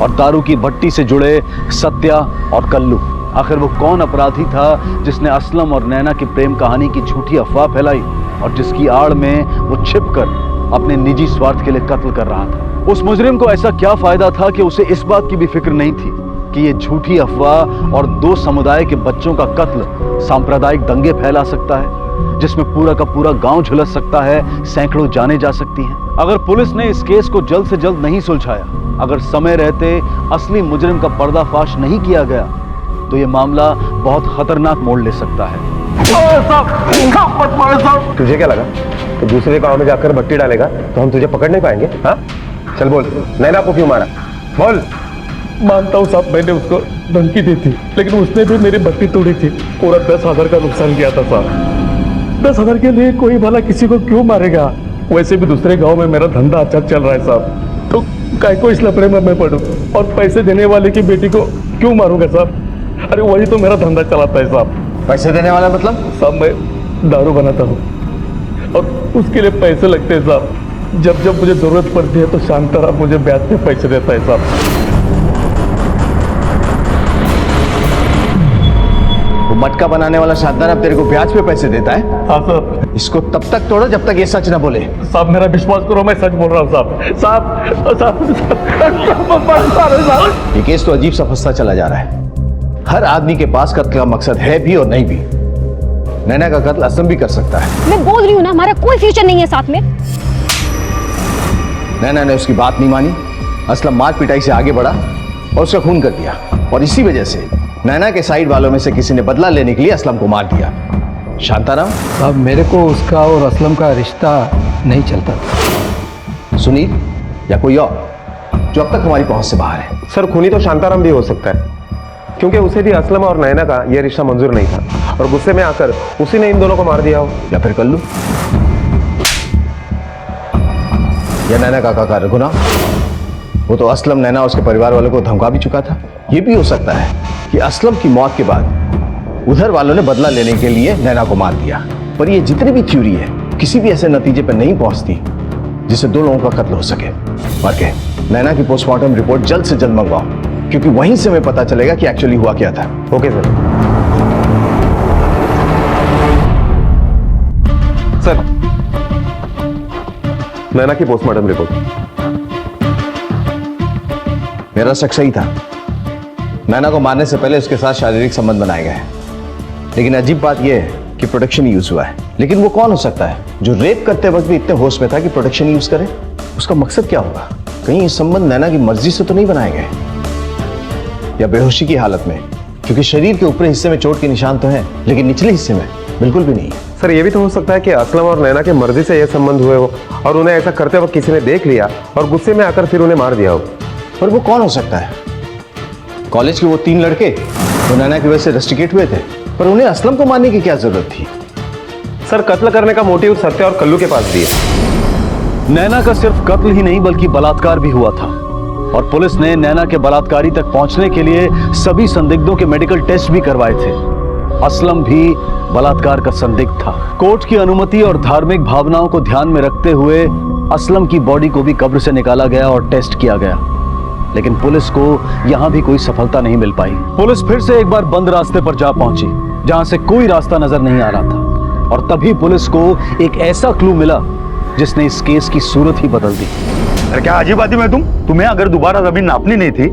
और दारू की भट्टी से जुड़े सत्या और कल्लू। आखिर वो कौन अपराधी था जिसने असलम और नैना की प्रेम कहानी की झूठी अफवाह फैलाई और जिसकी आड़ में वो छिपकर अपने निजी स्वार्थ के लिए कत्ल कर रहा था? उस मुजरिम को ऐसा क्या फायदा था कि उसे इस बात की भी फिक्र नहीं थी कि ये झूठी अफवाह और दो समुदाय के बच्चों का कत्ल सांप्रदायिक दंगे फैला सकता है, जिसमें पूरा का पूरा गांव झुलस सकता है, सैकड़ों जानें जा सकती हैं। अगर पुलिस ने इस केस को जल्द से जल्द नहीं सुलझाया, अगर समय रहते असली मुजरिम का पर्दाफाश नहीं किया गया, तो ये मामला बहुत खतरनाक मोड़ ले सकता है। तुझे क्या लगा तो दूसरे गांव में जाकर भट्टी डालेगा तो हम तुझे पकड़ नहीं पाएंगे? हाँ चल बोल, नैना को क्यों मारा? बोल। मानता हूँ साहब, मैंने उसको धमकी दी थी, लेकिन उसने भी मेरी भट्टी तोड़ी थी। पूरा 10,000 का नुकसान किया था साहब। 10,000 के लिए कोई भला किसी को क्यों मारेगा? वैसे भी दूसरे गांव में मेरा धंधा अच्छा चल रहा है साहब, तो काय को इस लफड़े में मैं पड़ूं और पैसे देने वाले की बेटी को क्यों मारूंगा साहब? अरे वही तो मेरा धंधा चलाता है साहब। पैसे देने वाला मतलब? साहब मैं दारू बनाता हूँ और उसके लिए पैसे लगते हैं साहब। जब जब मुझे जरूरत पड़ती है तो शांताराम मुझे ब्याज पे पैसे देता है साहब। वो मटका बनाने वाला शांताराम तेरे को ब्याज पे पैसे देता है? हाँ साहब। इसको तब तक तोड़ो जब तक ये सच ना बोले। साहब मेरा विश्वास करो, मैं सच बोल रहा हूँ साहब। साहब ये केस तो अजीब सा फंसता चला जा रहा है। हर आदमी के पास कत्ल का मकसद है भी और नहीं भी। नैना का कत्ल असलम भी कर सकता है। मैं बोल रही हूँ ना, हमारा कोई फ्यूचर नहीं है साथ में। नैना ने उसकी बात नहीं मानी, असलम मार पिटाई से आगे बढ़ा और उसका खून कर दिया, और इसी वजह से नैना के साइड वालों में से किसी ने बदला लेने के लिए असलम को मार दिया। शांताराम साहब मेरे को उसका और असलम का रिश्ता नहीं चलता था। सुनील या कोई और जो अब तक हमारी पहुंच से बाहर है? सर खूनी तो शांताराम भी हो सकता है, क्योंकि उसे भी असलम और नैना का यह रिश्ता मंजूर नहीं था और गुस्से में आकर उसी ने इन दोनों को मार दिया हो। या फिर कल्लू या नैना का काका रघुना, वो तो असलम, नैना और उसके परिवार वालों को धमका भी चुका था। ये भी हो सकता है कि असलम की मौत के बाद उधर वालों ने बदला लेने के लिए नैना को मार दिया। पर ये जितनी भी थ्योरी है किसी भी ऐसे नतीजे पर नहीं पहुंचती जिससे दो लोगों का कत्ल हो सके। और क्या, नैना की पोस्टमार्टम रिपोर्ट जल्द से जल्द मंगवाओ, क्योंकि वहीं से हमें पता चलेगा कि एक्चुअली हुआ क्या था। Okay sir. सर नैना की पोस्टमार्टम रिपोर्ट। मेरा शक सही था। नैना को मारने से पहले उसके साथ शारीरिक संबंध बनाए गए, लेकिन अजीब बात यह है कि प्रोटेक्शन यूज हुआ है। लेकिन वो कौन हो सकता है जो रेप करते वक्त भी इतने होश में था कि प्रोटेक्शन यूज करे? उसका मकसद क्या होगा? कहीं ये संबंध नैना की मर्जी से तो नहीं बनाए गए, या बेहोशी की हालत में? क्योंकि शरीर के ऊपरी हिस्से में चोट के निशान तो हैं, लेकिन निचले हिस्से में बिल्कुल भी नहीं। सर ये भी तो हो सकता है कि असलम और नैना के मर्जी से यह संबंध हुए हो और उन्हें ऐसा करते वक्त किसी ने देख लिया और गुस्से में आकर फिर उन्हें मार दिया हो। पर वो कौन हो सकता है? कॉलेज के वो 3 लड़के जो नैना की वजह से रस्टिकेट हुए थे, पर उन्हें असलम को मारने की क्या जरूरत थी? सर कत्ल करने का मोटिव सत्या और कल्लू के पास भी है। नैना का सिर्फ कत्ल ही नहीं बल्कि बलात्कार भी हुआ था, और पुलिस ने नैना के बलात्कारी तक पहुंचने के लिए सभी संदिग्धों के मेडिकल टेस्ट भी करवाए थे। असलम भी बलात्कार का संदिग्ध था। कोर्ट की अनुमति और धार्मिक भावनाओं को ध्यान में रखते हुए असलम की बॉडी को भी कब्र से निकाला गया और टेस्ट किया गया, लेकिन पुलिस को यहां भी कोई सफलता नहीं मिल पाई। पुलिस फिर से एक बार बंद रास्ते पर जा पहुंची जहां से कोई रास्ता नजर नहीं आ रहा था, और तभी पुलिस को एक ऐसा क्लू मिला जिसने इस केस की सूरत ही बदल दी। अरे क्या अजीब आदमी है तुम? तुम्हें अगर दोबारा जमीन नापनी नहीं थी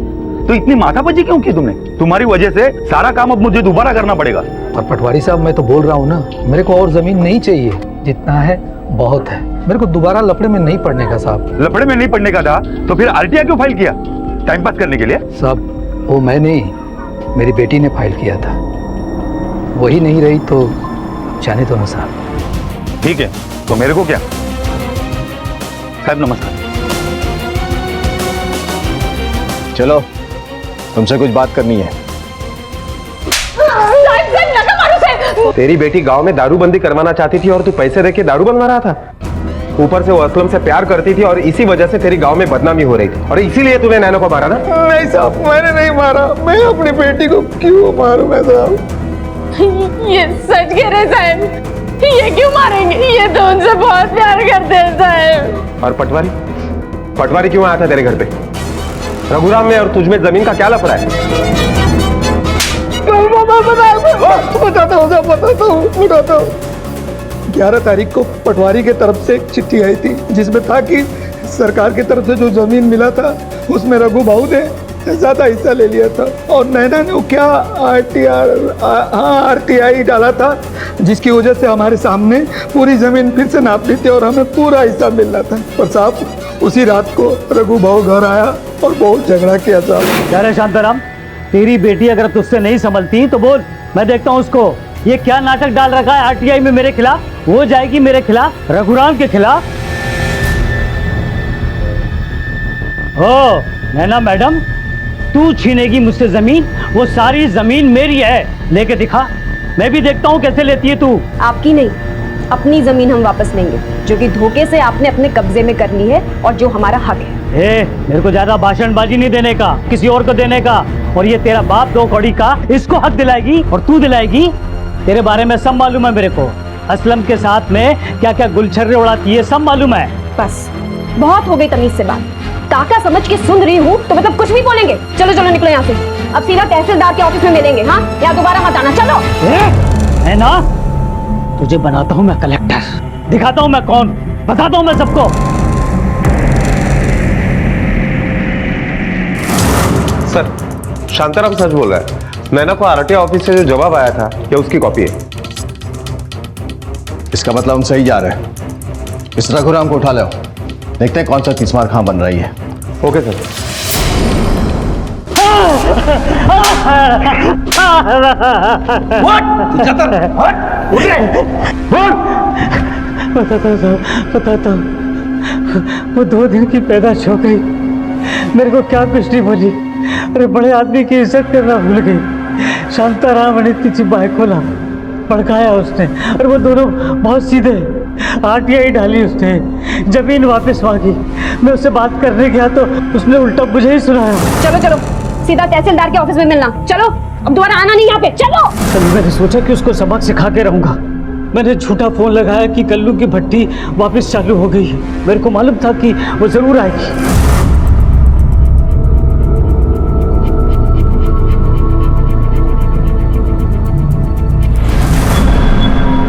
तो इतनी माथापच्ची क्यों की तुमने? तुम्हारी वजह से सारा काम अब मुझे दोबारा करना पड़ेगा। और पटवारी साहब मैं तो बोल रहा हूँ ना, मेरे को और जमीन नहीं चाहिए, जितना है बहुत है। मेरे को दोबारा लफड़े में नहीं पड़ने का साहब। लफड़े में नहीं पड़ने का था तो फिर आरटीआई क्यों फाइल किया? टाइम पास करने के लिए? साहब वो मैं नहीं, मेरी बेटी ने फाइल किया था। वही नहीं रही तो जाने दो ना साहब। ठीक है, तो मेरे को क्या? साहब नमस्कार। चलो तुमसे कुछ बात करनी है। तेरी बेटी गांव में दारूबंदी करवाना चाहती थी और तू पैसे देके दारू बनवा रहा था। ऊपर से वो असलम से प्यार करती थी और इसी वजह से तेरी गांव में बदनामी हो रही थी, और इसीलिए तूने नैना को मारा ना? नहीं साहब मैंने नहीं मारा। मैं अपनी बेटी को क्यों मारूंगा साहब? ये सच कह रहे साहब, ये क्यों मारेंगे? ये तो उनसे बहुत प्यार करते हैं साहब। और पटवारी क्यों आया था तेरे घर पे? रघुराम में और तुझमें जमीन का क्या लफड़ा है? बताता हूँ। 11 तारीख को पटवारी के तरफ से एक चिट्ठी आई थी जिसमें था कि सरकार की तरफ से जो जमीन मिला था उसमें रघु भाऊ ने ज्यादा हिस्सा ले लिया था, और नैना ने क्या आरटीआई डाला था, जिसकी वजह से हमारे सामने पूरी जमीन फिर से नाप ली थी और हमें पूरा हिस्सा मिलना था। पर साहब उसी रात को रघु भाऊ घर आया और बहुत झगड़ा किया साहब। क्या रे शांताराम, तेरी बेटी अगर तुझसे नहीं संभलती तो बोल, मैं देखता हूँ उसको। ये क्या नाटक डाल रखा है आरटीआई में मेरे खिलाफ, वो जाएगी मेरे खिलाफ, रघुराम के खिलाफ। ओ नैना मैडम, तू छीनेगी मुझसे जमीन, वो सारी जमीन मेरी है, लेके दिखा, मैं भी देखता हूँ कैसे लेती है तू। आपकी नहीं, अपनी जमीन हम वापस लेंगे, जो कि धोखे से आपने अपने कब्जे में कर ली है और जो हमारा हक है। मेरे को ज्यादा भाषणबाजी नहीं देने का, किसी और को देने का। और ये तेरा बाप 2 कौड़ी का, इसको हक दिलाएगी और तू दिलाएगी। तेरे बारे में सब मालूम है मेरे को, असलम के साथ में क्या क्या गुलछर्रे उड़ाती है सब मालूम है। बस बहुत हो गई तमीज से बात, काका समझ के सुन रही हूँ तो मतलब कुछ भी बोलेंगे। चलो चलो निकलो यहाँ से, अब सीधा तहसीलदार के ऑफिस में मिलेंगे। हाँ, या दोबारा मत आना। चलो। है ना, तुझे बनाता हूँ मैं कलेक्टर, दिखाता हूँ मैं कौन, बताता हूँ मैं सबको। सर, शांताराम सच बोल रहा है। नैना को आरटीआई ऑफिस से जो जवाब आया था, ये उसकी कॉपी है। इसका मतलब हम सही जा रहे हैं। इस रघुराम को उठा लो, देखते हैं कौन सा तिस्मार खां बन रही है। Okay sir. बताता हूँ, वो 2 दिन की पैदाश हो गई, मेरे को क्या कुछ नहीं बोली। अरे बड़े आदमी की इज्जत करना भूल गई। शांताराम ने तिची बाइकोला भड़काया उसने, और वो दोनों बहुत सीधे। आरटीआई डाली उसने, जमीन वापस मांगी। मैं उससे बात करने गया तो उसने उल्टा मुझे ही सुनाया। चलो चलो, सीधा तहसीलदार के ऑफिस में मिलना। चलो, अब दोबारा आना नहीं यहाँ पे। चलो। तभी मैंने सोचा कि उसको सबक सिखा के रहूंगा। मैंने झूठा फोन लगाया कि कल्लू की भट्टी वापस चालू हो गई है। मेरे को मालूम था कि वो जरूर आएगी।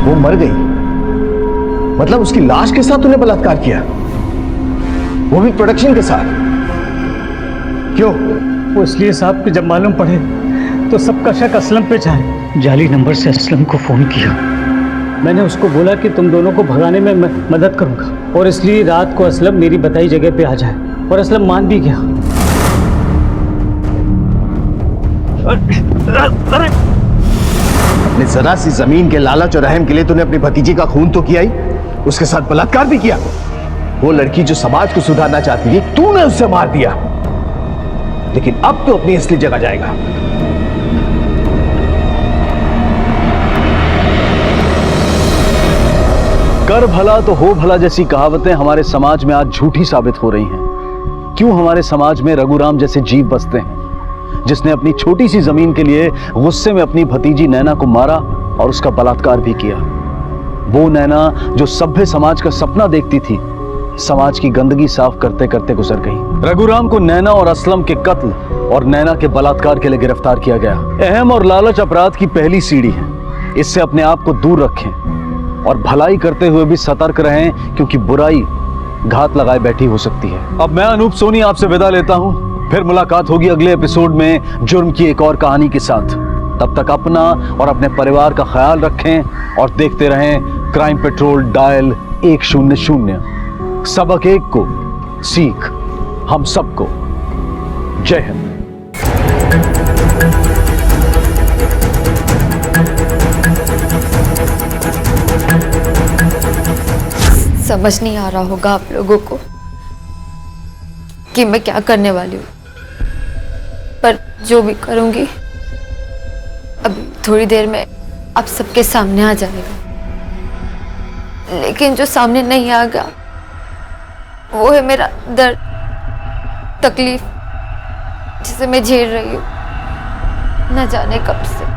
वो मर गई, मतलब उसकी लाश के साथ तूने बलात्कार किया, वो भी प्रोडक्शन के साथ। क्यों? वो इसलिए साहब कि जब मालूम पड़े तो सबका शक असलम पे जाए। जाली नंबर से असलम को फोन किया। मैंने उसको बोला कि तुम दोनों को भगाने में मैं मदद करूंगा, और इसलिए रात को असलम मेरी बताई जगह पे आ जाए, और असलम मान भी गया। अपनी जरा सी जमीन के लालच और रहम के लिए तूने अपनी भतीजी का खून तो किया ही, उसके साथ बलात्कार भी किया। वो लड़की जो समाज को सुधारना चाहती थी, तूने उससे मार दिया। लेकिन अब तो अपनी असली जगह जाएगा। कर भला तो हो भला जैसी कहावतें हमारे समाज में आज झूठी साबित हो रही हैं। क्यों हमारे समाज में रघुराम जैसे जीव बसते हैं, जिसने अपनी छोटी सी जमीन के लिए गुस्से में अपनी भतीजी नैना को मारा और उसका बलात्कार भी किया। वो नैना जो सभ्य समाज का सपना देखती थी, समाज की गंदगी साफ करते करते गुजर गई। रघुराम को नैना और असलम के कत्ल और नैना के बलात्कार के लिए गिरफ्तार किया गया। अहम और लालच अपराध की पहली सीढ़ी है, इससे अपने आप को दूर रखें और भलाई करते हुए भी सतर्क रहें, क्योंकि बुराई घात लगाए बैठी हो सकती है। अब मैं अनूप सोनी आपसे विदा लेता हूं, फिर मुलाकात होगी अगले एपिसोड में जुर्म की एक और कहानी के साथ। तब तक अपना और अपने परिवार का ख्याल रखें और देखते रहें क्राइम पेट्रोल डायल 100। सबक एक को, सीख हम सबको। जय हिंद। समझ नहीं आ रहा होगा आप लोगों को कि मैं क्या करने वाली हूँ, पर जो भी करूँगी अभी थोड़ी देर में आप सबके सामने आ जाएगा। लेकिन जो सामने नहीं आएगा वो है मेरा दर्द, तकलीफ, जिसे मैं झेल रही हूँ न जाने कब से।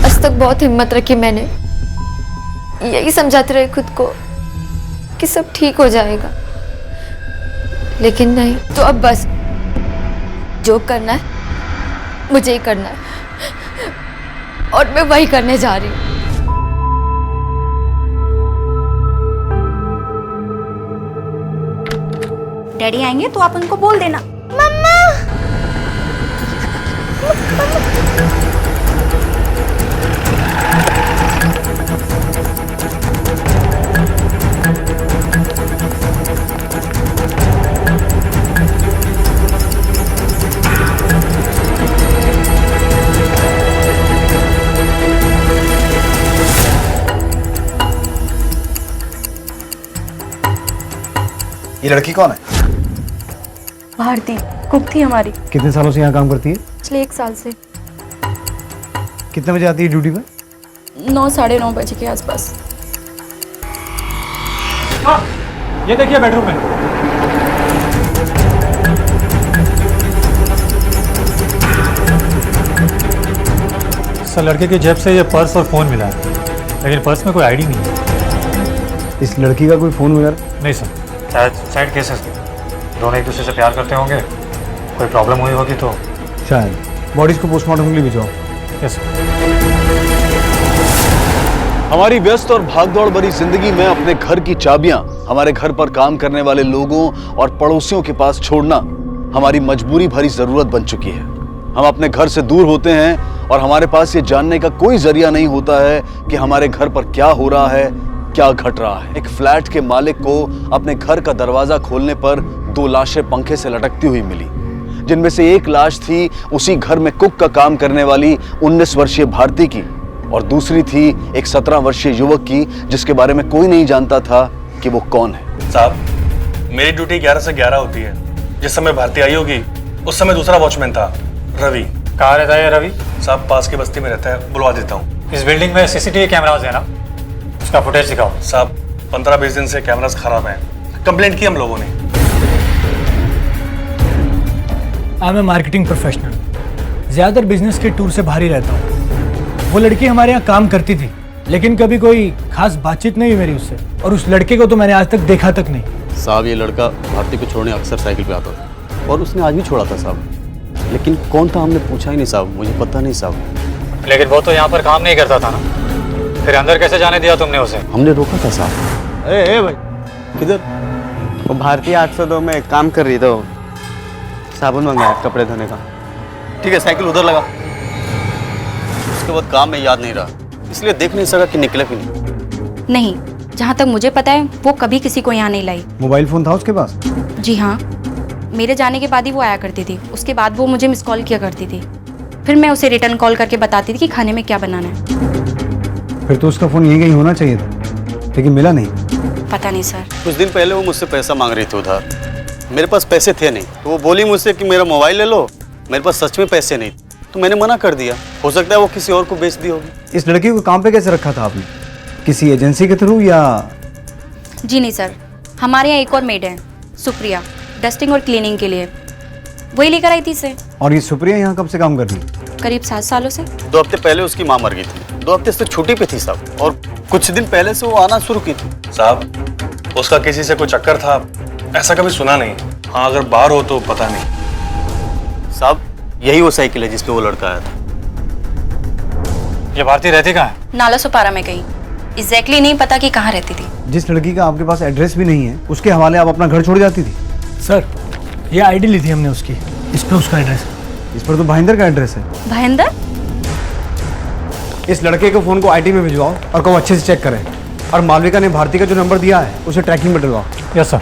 आज तक बहुत हिम्मत रखी मैंने, यही समझाते रहे खुद को कि सब ठीक हो जाएगा, लेकिन नहीं। तो अब बस जो करना है मुझे ही करना है, और मैं वही करने जा रही हूँ। डैडी आएंगे तो आप उनको बोल देना। मम्मा। ये लड़की कौन है? भारती कुक थी हमारी। कितने सालों से यहाँ काम करती है? पिछले 1 साल से। कितने बजे आती है ड्यूटी पे? 9 साढ़े 9 बजे के आसपास। ये देखिए बेडरूम में। सर लड़के की जेब से ये पर्स और फोन मिला है, लेकिन पर्स में कोई आईडी नहीं है। इस लड़की का कोई फोन वगैरह? नहीं सर, शायद साइड केसेस थे, दोनों एक दूसरे से प्यार करते होंगे, कोई प्रॉब्लम हुई होगी तो शायद। बॉडीज को पोस्टमार्टम के लिए भिजवाओ। Yes sir. हमारी व्यस्त और भागदौड़ भरी जिंदगी में अपने घर की चाबियां हमारे घर पर काम करने वाले लोगों और पड़ोसियों के पास छोड़ना हमारी मजबूरी भरी जरूरत बन चुकी है। हम अपने घर से दूर होते हैं और हमारे पास ये जानने का कोई जरिया नहीं होता है कि हमारे घर पर क्या हो रहा है, क्या घट रहा है। एक फ्लैट के मालिक को अपने घर का दरवाजा खोलने पर 2 लाशें पंखे से लटकती हुई मिली, जिनमें से एक लाश थी उसी घर में कुक का काम करने वाली 19 वर्षीय भारती की, और दूसरी थी एक 17 वर्षीय युवक की, जिसके बारे में कोई नहीं जानता था कि वो कौन है। साहब, मेरी ड्यूटी 11 से 11 होती है। जिस समय भारती आई होगी उस समय दूसरा वॉचमैन था, रवि। कहाँ रहता है रवि? साहब पास की बस्ती में रहता है, बुलवा देता हूँ। इस बिल्डिंग में सीसीटीवी कैमरास है ना, उसका फुटेज दिखाओ। साहब 15-20 दिन से कैमरास खराब हैं, कंप्लेंट की हम लोगों ने। I am a marketing professional, ज़्यादातर बिजनेस के टूर से बाहर ही रहता हूँ। वो लड़की हमारे यहाँ काम करती थी, लेकिन कभी कोई खास बातचीत नहीं हुई मेरी उससे, और उस लड़के को तो मैंने आज तक देखा तक नहीं। साहब ये लड़का भारती को छोड़ने अक्सर साइकिल पे आता था, और उसने आज भी छोड़ा था साहब, लेकिन कौन था हमने पूछा ही नहीं साहब, मुझे पता नहीं साहब। लेकिन वो तो यहाँ पर काम नहीं करता था ना, फिर अंदर कैसे जाने दिया तुमने उसे? हमने रोका था साहब। ए भाई, किधर? वो भारतीय 802 में काम कर रही, तो साबुन मंगाया कपड़े धोने का। ठीक है, साइकिल उधर लगा। उसके बाद काम में याद नहीं रहा, इसलिए देख नहीं सका कि निकले कि नहीं। जहाँ तक मुझे पता है वो कभी किसी को यहाँ नहीं लाई। मोबाइल फोन था उसके पास? जी हाँ, मेरे जाने के बाद ही वो आया करती थी। उसके बाद वो मुझे मिस कॉल किया करती थी, फिर मैं उसे रिटर्न कॉल करके बताती थी कि खाने में क्या बनाना है। फिर तो उसका फोन यहीं कहीं होना चाहिए था, लेकिन मिला नहीं। पता नहीं सर। कुछ दिन पहले वो मुझसे पैसा मांग रही थी उधार, मेरे पास पैसे थे नहीं, तो वो बोली मुझसे कि मेरा मोबाइल ले लो। मेरे पास सच में पैसे नहीं, तो मैंने मना कर दिया। हो सकता है वो किसी और को बेच दी होगी। इस लड़की को काम पे कैसे रखा था आपने? किसी एजेंसी के थ्रू या? जी नहीं सर, हमारे यहाँ एक और मेड है, सुप्रिया, डस्टिंग और क्लीनिंग के लिए, वही लेकर आई थी इसे। और ये सुप्रिया यहाँ कब से काम कर रही है? करीब 7 सालों से। 2 हफ्ते पहले उसकी माँ मर गई थी, 2 हफ्ते से छुट्टी पे थी साहब, और कुछ दिन पहले से वो आना शुरू की थी। साहब उसका किसी से कोई चक्कर था ऐसा कभी सुना नहीं। हाँ अगर बाहर हो तो पता नहीं। साहब यही वो साइकिल है जिसपे वो लड़का आया था। ये भारती रहती कहाँ है? नाला सुपारा में कहीं, एग्जैक्टली नहीं पता कि कहाँ रहती थी। जिस लड़की का आपके पास एड्रेस भी नहीं है, उसके हवाले आप अपना घर छोड़ जाती थी? सर ये आईडी ली थी हमने उसकी, इस पर उसका एड्रेस है। इस पर तो भाईंदर का एड्रेस है। भाईंदर? इस लड़के को फोन को आईटी में भिजवाओ और कहो अच्छे से चेक करें, और मालविका ने भारती का जो नंबर दिया है उसे ट्रैकिंग में डलवाओ। Yes sir.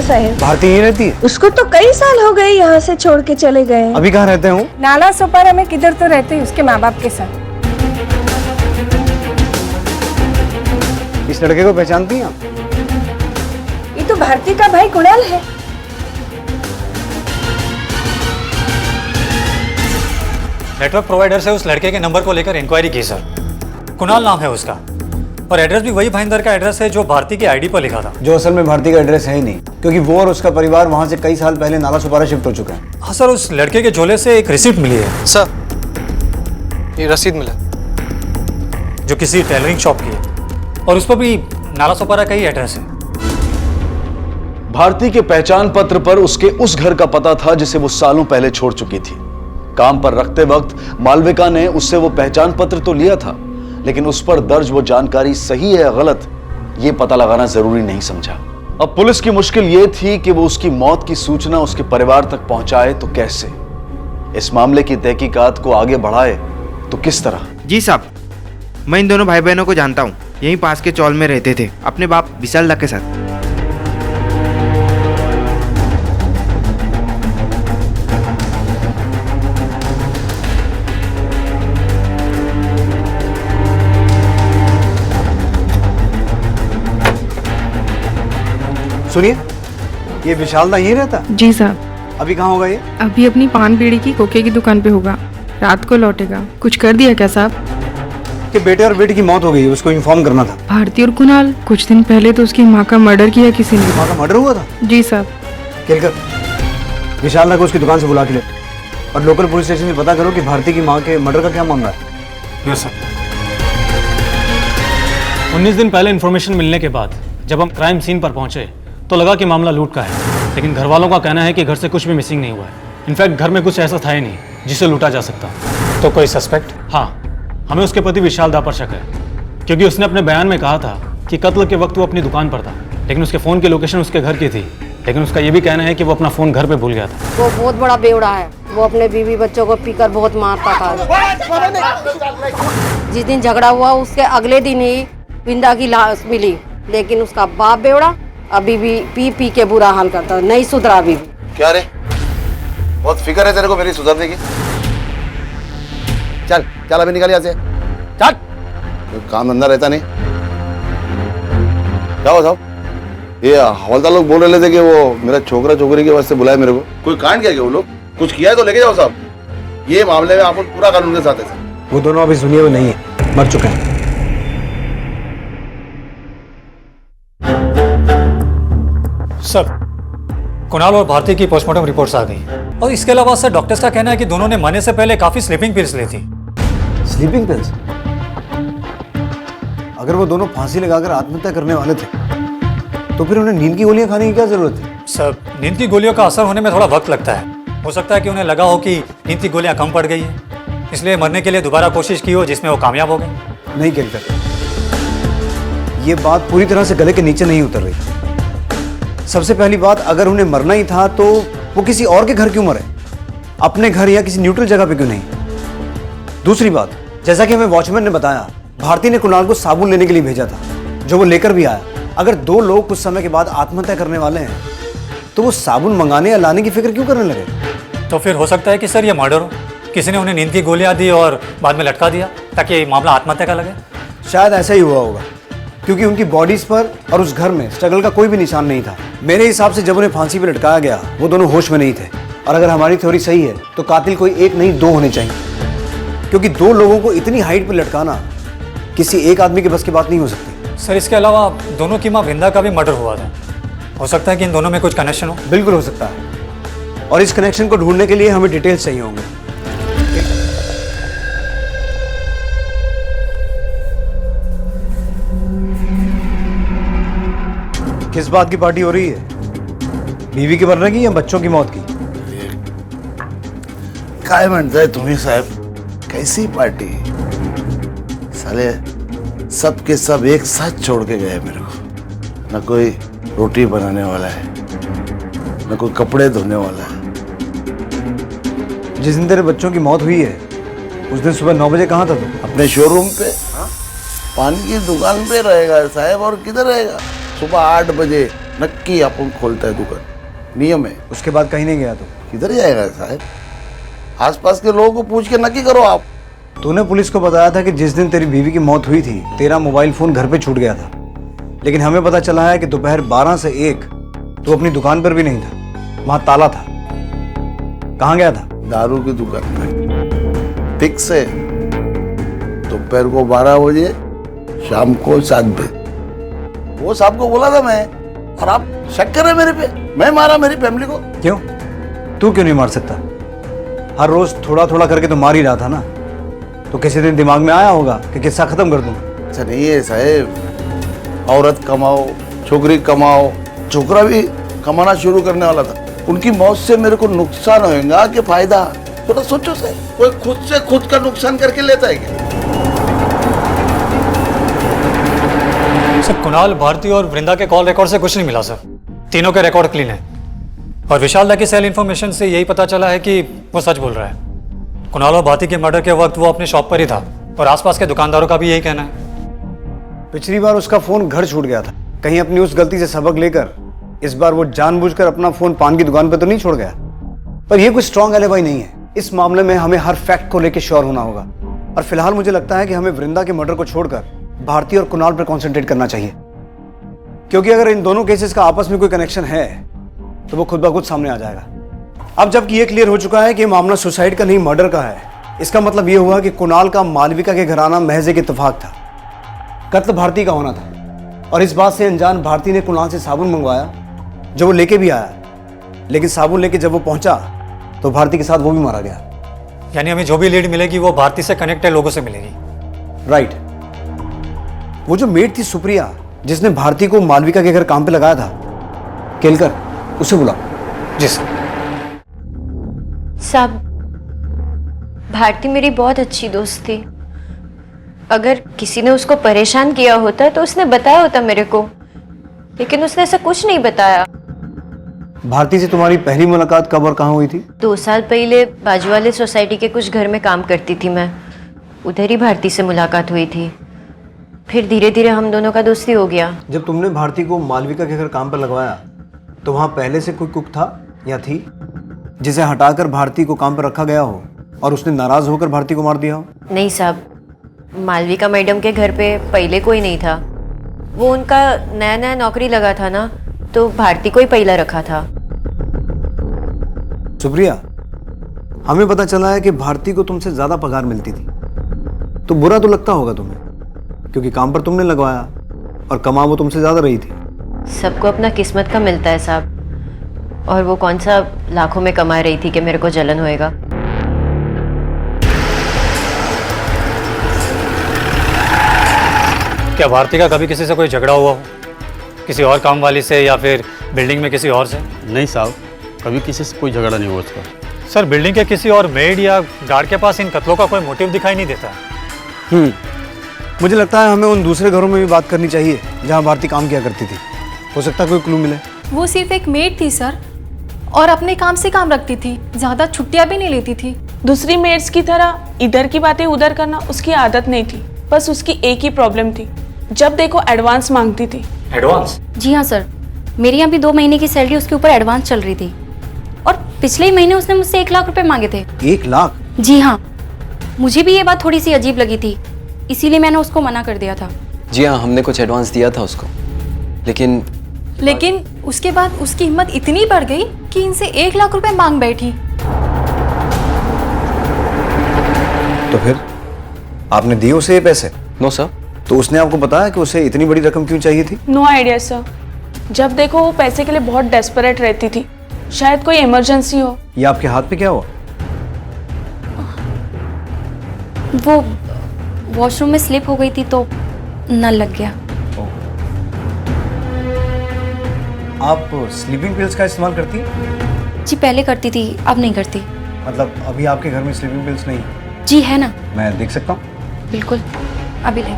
साहब भारती यहीं रहती है? उसको तो कई साल हो गए यहाँ से छोड़ के चले गए। अभी कहाँ रहते हो? नाला सुपारा में किधर तो रहते हैं उसके माँ बाप के साथ। इस लड़के को पहचानती हैं आप? ये तो भारती का भाई कुणाल है। नेटवर्क प्रोवाइडर से उस लड़के के नंबर को लेकर इंक्वायरी की सर। कुणाल नाम है उसका, और एड्रेस भी वही भाईंदर का एड्रेस है जो भारती की आईडी पर लिखा था। जो असल में भारती का एड्रेस है ही नहीं, क्योंकि वो और उसका परिवार वहाँ से कई साल पहले नाला सुपारा शिफ्ट हो चुका है। हाँ सर, उस लड़के के झोले से एक रिसिप्ट मिली है सर, ये रसीद मिला जो किसी टेलरिंग शॉप की है, और उस पर भी नाला सुपारा का ही एड्रेस है। भारती के पहचान पत्र पर उसके उस घर का पता था जिसे वो सालों पहले छोड़ चुकी थी। काम पर रखते वक्त मालविका ने उससे वो पहचान पत्र तो लिया था, लेकिन उस पर दर्ज वो जानकारी सही है या गलत, ये पता लगाना जरूरी नहीं समझा। अब पुलिस की मुश्किल ये थी कि वो उसकी मौत की सूचना उसके परिवार तक पहुंचाए तो कैसे, इस मामले की तहकीकात को आगे बढ़ाए तो किस तरह। जी साहब, मैं इन दोनों भाई बहनों को जानता हूँ। यहीं पास के चौल में रहते थे अपने बाप विशाल दा के साथ। सुनिए, ये विशाल दा यहीं रहता? जी साहब। अभी कहाँ होगा ये? अभी अपनी पान बीड़ी की कोके की दुकान पे होगा, रात को लौटेगा। कुछ कर दिया क्या साहब? कि बेटे और बेटी की मौत हो गई, उसको इन्फॉर्म करना था। भारती और कुणाल, कुछ दिन पहले तो उसकी माँ का मर्डर किया किसी ने। माँ का मर्डर हुआ था? जी साहब। खेलकर विशाल दा को उसकी दुकान से बुला के ले और लोकल पुलिस स्टेशन से पता करो कि भारती की माँ के मर्डर का क्या मामला है। Yes sir. 19 दिन पहले इन्फॉर्मेशन मिलने के बाद जब हम क्राइम सीन पर पहुंचे तो लगा कि मामला लूट का है, लेकिन घर वालों का कहना है कि घर से कुछ भी मिसिंग नहीं हुआ है। इनफैक्ट घर में कुछ ऐसा था ही नहीं जिसे लूटा जा सकता। तो कोई सस्पेक्ट? हाँ, हमें उसके पति विशाल दा पर शक है, क्योंकि उसने अपने बयान में कहा था कि कत्ल के वक्त वो अपनी दुकान पर था, लेकिन उसके फ़ोन की लोकेशन उसके घर की थी। लेकिन उसका ये भी कहना है कि वो अपना फ़ोन घर पे भूल गया था। वो बहुत बड़ा बेवड़ा है। वो अपने बीवी बच्चों को पीकर बहुत मारता था। जिस दिन झगड़ा हुआ उसके अगले दिन ही विंदा की लाश मिली, लेकिन उसका बाप बेवड़ा अभी भी पी पी के बुरा हाल करता, नहीं सुधरा अभी भी। क्या रे, बहुत फिक्र है तेरे को मेरी सुधरने की? चल चल अभी निकल यहाँ से, चल। कोई काम धंधा रहता नहीं। जाओ जाओ। ये हवलदार लोग बोल रहे थे कि वो मेरा छोकरा छोकरी के वास्ते बुलाए मेरे को। कोई कांड किया क्या वो लोग? कुछ किया है तो लेके जाओ साहब। ये मामले में आप पूरा कानून के साथ है। वो दोनों अभी दुनिया में नहीं है, मर चुके हैं। सर, कुणाल और भारती की पोस्टमार्टम रिपोर्ट्स आ गई और इसके अलावा सर डॉक्टर्स का कहना है कि दोनों ने मरने से पहले काफी स्लीपिंग पिल्स ली थी। Sleeping pills? अगर वो दोनों फांसी लगाकर आत्महत्या करने वाले थे तो फिर उन्हें नींद की गोलियां खाने की क्या जरूरत थी? सर, नींद की गोलियों का असर होने में थोड़ा वक्त लगता है। हो सकता है कि उन्हें लगा हो कि नींद की गोलियां कम पड़ गई है, इसलिए मरने के लिए दोबारा कोशिश की हो जिसमें वो कामयाब हो गए। नहीं कहकर, ये बात पूरी तरह से गले के नीचे नहीं उतर रही। सबसे पहली बात, अगर उन्हें मरना ही था तो वो किसी और के घर क्यों मरे? अपने घर या किसी न्यूट्रल जगह पे क्यों नहीं? दूसरी बात, जैसा कि हमें वॉचमैन ने बताया, भारती ने कुणाल को साबुन लेने के लिए भेजा था, जो वो लेकर भी आया। अगर दो लोग कुछ समय के बाद आत्महत्या करने वाले हैं तो वो साबुन मंगाने या लाने की फिक्र क्यों करने लगे? तो फिर हो सकता है कि सर ये मर्डर हो, किसी ने उन्हें नींद की गोलियां दी और बाद में लटका दिया ताकि मामला आत्महत्या का लगे। शायद ऐसा ही हुआ होगा, क्योंकि उनकी बॉडीज पर और उस घर में स्ट्रगल का कोई भी निशान नहीं था। मेरे हिसाब से जब उन्हें फांसी पर लटकाया गया वो दोनों होश में नहीं थे। और अगर हमारी थ्योरी सही है तो कातिल कोई एक नहीं दो होने चाहिए, क्योंकि दो लोगों को इतनी हाइट पर लटकाना किसी एक आदमी के बस की बात नहीं हो सकती। सर, इसके अलावा दोनों की माँ वृंदा का भी मर्डर हुआ था। हो सकता है कि इन दोनों में कुछ कनेक्शन हो। बिल्कुल हो सकता है, और इस कनेक्शन को ढूंढने के लिए हमें डिटेल्स चाहिए होंगे। किस बात की पार्टी हो रही है? बीवी के मरने की या बच्चों की मौत की? काय म्हणताय तुम्ही साहब? कैसी पार्टी? साले सब के सब एक साथ छोड़ के गए मेरे को। न कोई रोटी बनाने वाला है, न कोई कपड़े धोने वाला है। जिस दिन तेरे बच्चों की मौत हुई है उस दिन सुबह 9 बजे कहाँ था तू? अपने शोरूम पे। पान की दुकान पे रहेगा साहब, और किधर रहेगा? सुबह 8 बजे नक्की अपन खोलता है दुकान, नियम है। उसके बाद कहीं नहीं गया तो? किधर जाएगा साहब? आसपास के लोगों को पूछ के नक्की करो आप। तूने पुलिस को बताया था कि जिस दिन तेरी बीवी की मौत हुई थी तेरा मोबाइल फोन घर पे छूट गया था, लेकिन हमें पता चला है कि दोपहर 12 से 1 तू अपनी दुकान पर भी नहीं था, वहां ताला था। कहाँ गया था? दारू की दुकान पे। फिक्स है, दोपहर को 12 बजे, शाम को 7 बजे। वो साहब को बोला था मैं, और आप शक कर रहे मेरे पे? मैं मारा मेरी फैमिली को? क्यों? तू क्यों नहीं मार सकता? हर रोज थोड़ा थोड़ा करके तो मार ही रहा था ना। तो किसी दिन दिमाग में आया होगा कि किस्सा खत्म कर दूं। अच्छा नहीं है साहब, औरत कमाओ, छोकरी कमाओ, छोकरा भी कमाना शुरू करने वाला था। उनकी मौत से मेरे को नुकसान होगा कि फायदा? थोड़ा सोचो सर, कोई खुद से खुद का नुकसान करके लेता है क्या? सर, कुणाल, भारती और वृंदा के कॉल रिकॉर्ड से कुछ नहीं मिला सर। तीनों के रिकॉर्ड क्लीन है, और विशाल दा की सेल इन्फॉर्मेशन से यही पता चला है कि वो सच बोल रहा है। कुणाल और भारती के मर्डर के वक्त वो अपने शॉप पर ही था और आसपास के दुकानदारों का भी यही कहना है। पिछली बार उसका फोन घर छूट गया था, कहीं अपनी उस गलती से सबक लेकर इस बार वो जानबूझकर अपना फोन पान की दुकान पर तो नहीं छोड़ गया। पर यह कोई स्ट्रॉन्ग एलिबाई नहीं है। इस मामले में हमें हर फैक्ट को लेकर श्योर होना होगा और फिलहाल मुझे लगता है कि हमें वृंदा के मर्डर को छोड़कर भारती और कुणाल पर कॉन्सेंट्रेट करना चाहिए, क्योंकि अगर इन दोनों केसेस का आपस में कोई कनेक्शन है तो वो खुद ब खुद सामने आ जाएगा। अब जबकि ये क्लियर हो चुका है कि मामला सुसाइड का नहीं मर्डर का है, इसका मतलब ये हुआ कि कुणाल का मालविका के घर आना महज एक इत्तेफाक था, कत्ल भारती का होना था। और इस बात से अनजान भारती ने कुणाल से साबुन मंगवाया जो वो लेके भी आया, लेकिन साबुन लेके जब वो पहुंचा तो भारती के साथ वो भी मारा गया। यानी हमें जो भी लीड मिलेगी वो भारती से कनेक्टेड लोगों से मिलेगी। राइट। वो जो मेड थी सुप्रिया जिसने भारती को मालविका के घर काम पे लगाया था, केलकर, उसे बुला। जी सर। साहब, भारती मेरी बहुत अच्छी दोस्त थी। अगर किसी ने उसको परेशान किया होता तो उसने बताया होता मेरे को, लेकिन उसने ऐसा कुछ नहीं बताया। भारती से तुम्हारी पहली मुलाकात कब और कहाँ हुई थी? 2 साल पहले बाजू वाले सोसाइटी के कुछ घर में काम करती थी मैं, उधर ही भारती से मुलाकात हुई थी। फिर धीरे धीरे हम दोनों का दोस्ती हो गया। जब तुमने भारती को मालविका के घर काम पर लगवाया तो वहाँ पहले से कोई कुक था या थी जिसे हटाकर भारती को काम पर रखा गया हो और उसने नाराज होकर भारती को मार दिया हो? नहीं साहब, मालविका मैडम के घर पे पहले कोई नहीं था। वो उनका नया नया नौकरी लगा था ना, तो भारती को ही पहला रखा था। सुप्रिया, हमें पता चला है कि भारती को तुमसे ज्यादा पगार मिलती थी, तो बुरा तो लगता होगा तुम्हें, क्योंकि काम पर तुमने लगवाया और कमा वो तुमसे ज्यादा रही थी। सबको अपना किस्मत का मिलता है साहब, और वो कौन सा लाखों में कमा रही थी कि मेरे को जलन होएगा। क्या भारती का कभी किसी से कोई झगड़ा हुआ हो, किसी और काम वाली से या फिर बिल्डिंग में किसी और से? नहीं साहब, कभी किसी से कोई झगड़ा नहीं हुआ उसका। सर, बिल्डिंग के किसी और मेड या गार्ड के पास इन कत्लों का कोई मोटिव दिखाई नहीं देता। मुझे लगता है हमें उन दूसरे घरों में भी बात करनी चाहिए जहाँ भारती काम किया करती थी। हो सकता है कोई क्लू मिले। वो सिर्फ एक मेड थी सर, और अपने काम से काम रखती थी, ज्यादा छुट्टियां भी नहीं लेती थी। दूसरी मेड्स की तरह इधर की बातें उधर करना उसकी आदत नहीं थी। बस उसकी एक ही प्रॉब्लम थी, जब देखो एडवांस मांगती थी। एडवांस? जी हाँ सर, मेरे यहाँ भी 2 महीने की सैलरी उसके ऊपर एडवांस चल रही थी, और पिछले ही महीने उसने मुझसे 1 लाख रुपए मांगे थे। 1 लाख? जी हाँ, मुझे भी ये बात थोड़ी सी अजीब लगी थी, इसीलिए मैंने उसको मना कर दिया था। जी हाँ, हमने कुछ एडवांस दिया था उसको, लेकिन उसके बाद उसकी हिम्मत इतनी बढ़ गई कि इनसे 1 लाख रुपए मांग बैठी। तो फिर आपने दिए उसे ये पैसे? No sir. तो उसने आपको बताया कि उसे इतनी बड़ी रकम क्यों चाहिए थी? No idea sir. जब देखो वो पैसे के लिए बहुत डेस्परेट रहती थी, शायद कोई इमरजेंसी हो। ये आपके हाथ पे क्या हुआ? वो वॉशरूम में स्लिप हो गई थी तो नल लग गया। आप स्लीपिंग पिल्स का इस्तेमाल करती हैं? जी पहले करती थी, अब नहीं करती। मतलब अभी आपके घर में स्लीपिंग पिल्स नहीं? जी है ना। मैं देख सकता हूँ? बिल्कुल, अभी ले।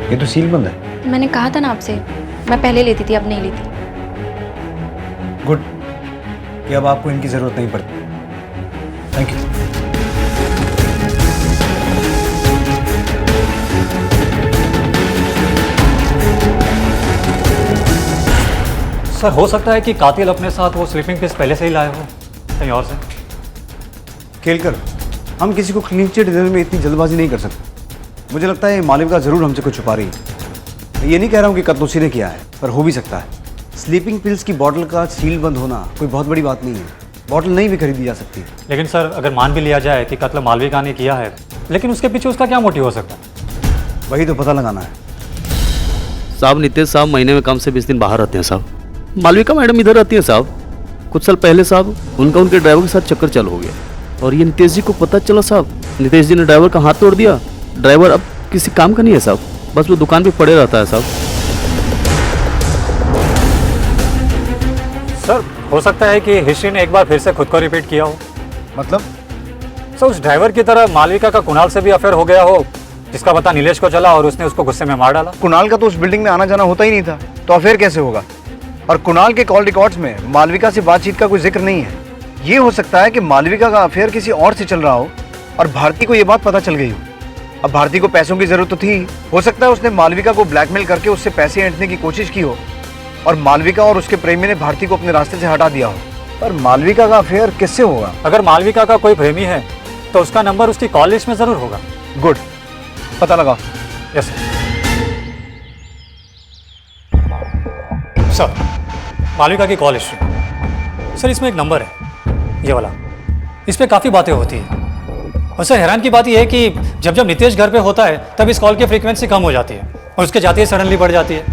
ये तो सील बंद है। मैंने कहा था ना आपसे, मैं पहले लेती थी, अब नहीं लेती। गुड, कि अब आपको इनकी जरूरत नहीं पड़ती। Thank you. सर, हो सकता है कि कातिल अपने साथ वो स्लीपिंग पिल्स पहले से ही लाए हो कहीं और से। केलकर, हम किसी को क्लीन चिट देने में इतनी जल्दबाजी नहीं कर सकते। मुझे लगता है मालविका जरूर हमसे कुछ छुपा रही है। मैं ये नहीं कह रहा हूँ कि कत्ल उसी ने किया है, पर हो भी सकता है। स्लीपिंग पिल्स की बॉटल का सील बंद होना कोई बहुत बड़ी बात नहीं है, बॉटल नहीं भी खरीदी जा सकती है। लेकिन सर, अगर मान भी लिया जाए कि कत्ल मालविका ने किया है, लेकिन उसके पीछे उसका क्या मोटिव हो सकता है? वही तो पता लगाना है। साहब, नितेश साहब महीने में कम से 20 दिन बाहर रहते हैं साहब। मालविका मैडम इधर रहती है साहब। कुछ साल पहले साहब उनके ड्राइवर के साथ चक्कर चालू हो गया, और ये नितेश जी को पता चला साहब। नितेश जी ने ड्राइवर का हाथ तोड़ दिया। ड्राइवर अब किसी काम का नहीं है साहब, बस वो दुकान पे पड़े रहता है साहब। सर, हो सकता है कि हिस्ट्री ने एक बार फिर से खुद को रिपीट किया हो। मतलब? सर, उस ड्राइवर की तरह मालविका का कुणाल से भी अफेयर हो गया हो, जिसका पता नीलेश को चला और उसने उसको गुस्से में मार डाला। कुणाल का तो उस बिल्डिंग में आना जाना होता ही नहीं था, तो अफेयर कैसे होगा? और कुणाल के कॉल रिकॉर्ड्स में मालविका से बातचीत का कोई जिक्र नहीं है। ये हो सकता है कि मालविका का अफेयर किसी और से चल रहा हो और भारती को ये बात पता चल गई हो। अब भारती को पैसों की जरूरत तो थी, हो सकता है उसने मालविका को ब्लैकमेल करके उससे पैसे ऐंठने की कोशिश की हो और मालविका और उसके प्रेमी ने भारती को अपने रास्ते से हटा दिया हो। पर मालविका का अफेयर किससे होगा? अगर मालविका का कोई प्रेमी है तो उसका नंबर उसकी कॉल लिस्ट में जरूर होगा। गुड, पता लगाओ। Yes sir. मालविका की कॉल हिस्ट्री सर, इसमें एक नंबर है ये वाला, इस पर काफ़ी बातें होती है। और सर हैरान की बात यह है कि जब जब नितेश घर पे होता है तब इस कॉल की फ्रीक्वेंसी कम हो जाती है और उसके जाते ही सडनली बढ़ जाती है।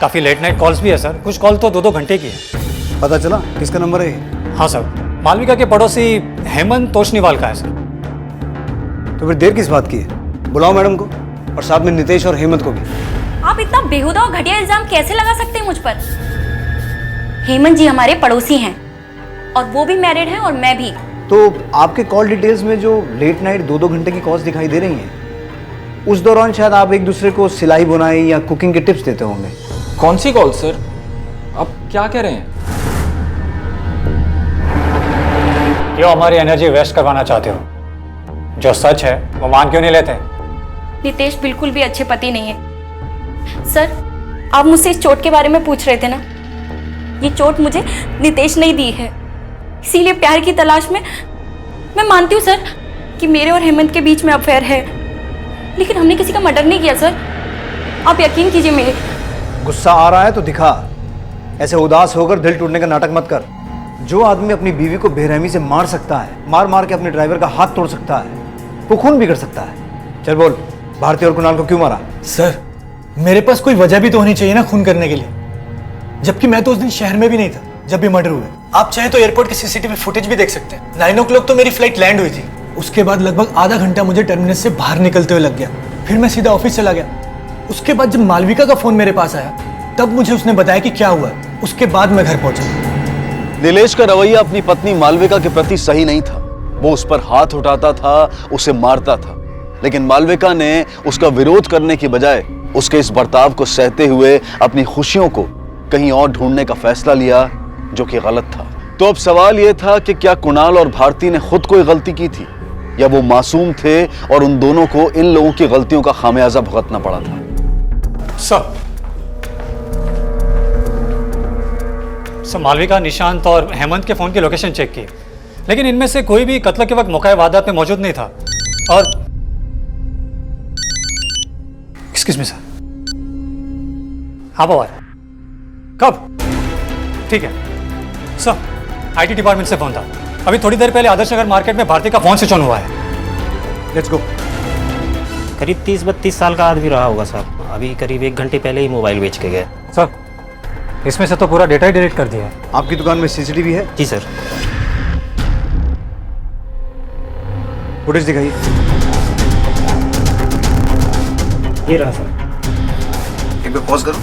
काफ़ी लेट नाइट कॉल्स भी है सर, कुछ कॉल तो 2-2 घंटे की है। पता चला किसका नंबर है? हाँ सर, मालविका के पड़ोसी हेमंत तोशनीवाल का है सर। तो फिर देर किस बात की है? बुलाओ मैडम को और साथ में नितेश और हेमंत को भी। आप इतना बेहुदा और घटिया इल्जाम कैसे लगा सकते हैं मुझ पर? हेमंत जी हमारे पड़ोसी हैं और वो भी मैरिड हैं और मैं भी। तो आपके कॉल डिटेल्स में जो लेट नाइट 2-2 घंटे की कॉल्स दिखाई दे रही हैं, उस दौरान शायद आप एक दूसरे को सिलाई बुनाई या कुकिंग के टिप्स देते होंगे। कौन सी कॉल सर? आप क्या कह रहे हैं? क्यों हमारी एनर्जी वेस्ट करवाना चाहते हो? जो सच है वो मान क्यों नहीं लेते? नितेश बिल्कुल भी अच्छे पति नहीं है। सर आप मुझसे इस चोट के बारे में पूछ रहे थे ना, ये चोट मुझे नितेश ने दी है, इसीलिए प्यार की तलाश में मैं मानती हूँ सर कि मेरे और हेमंत के बीच में अफेयर है, लेकिन हमने किसी का मर्डर नहीं किया सर। आप यकीन कीजिए मेरे। गुस्सा आ रहा है तो दिखा, ऐसे उदास होकर दिल टूटने का नाटक मत कर। जो आदमी अपनी बीवी को बेरहमी से मार सकता है, मार मार के अपने ड्राइवर का हाथ तोड़ सकता है, वो खून भी कर सकता है। चल बोल, भारती और कुणाल को क्यों मारा? सर मेरे पास कोई वजह भी तो होनी चाहिए ना खून करने के लिए, जबकि मैं तो उस दिन शहर में भी नहीं था जब भी मर्डर हुए। आप चाहे तो एयरपोर्ट की सीसीटीवी फुटेज भी देख सकते हैं। 9 o'clock तो मेरी फ्लाइट लैंड हुई थी, उसके बाद लगभग आधा घंटा मुझे टर्मिनल से बाहर निकलते हुए लग गया, फिर मैं सीधा ऑफिस चला गया। उसके बाद जब मालविका का फोन मेरे पास आया तब मुझे उसने बताया कि क्या हुआ, उसके बाद मैं घर पहुंचा। नीलेश का रवैया अपनी पत्नी मालविका के प्रति सही नहीं था। वो उस पर हाथ उठाता था, उसे मारता था, लेकिन मालविका ने उसका विरोध करने की बजाय उसके इस बर्ताव को सहते हुए अपनी खुशियों को कहीं और ढूंढने का फैसला लिया, जो कि गलत था। तो अब सवाल यह था कि क्या कुणाल और भारती ने खुद कोई गलती की थी या वो मासूम थे और उन दोनों को इन लोगों की गलतियों का खामियाजा भुगतना पड़ा था। सर मालविका, निशांत और हेमंत के फोन की लोकेशन चेक की, लेकिन इनमें से कोई भी कत्ल के वक्त मौका वारदात में मौजूद नहीं था। और एक्सक्यूज मी सर, हाँ बाबा, कब? ठीक है सर, आईटी डिपार्टमेंट से फोन था। अभी थोड़ी देर पहले आदर्श नगर मार्केट में भारती का फोन स्विच ऑन हुआ है। Let's go. करीब 30-32 साल का आदमी रहा होगा साहब। अभी करीब 1 घंटे पहले ही मोबाइल बेच के गए। सर इसमें से तो पूरा डेटा ही डिलीट कर दिया है। आपकी दुकान में सीसीटीवी है? जी सर। फुटेज दिखाइए। ये रहा सर। एक बार पॉज करो।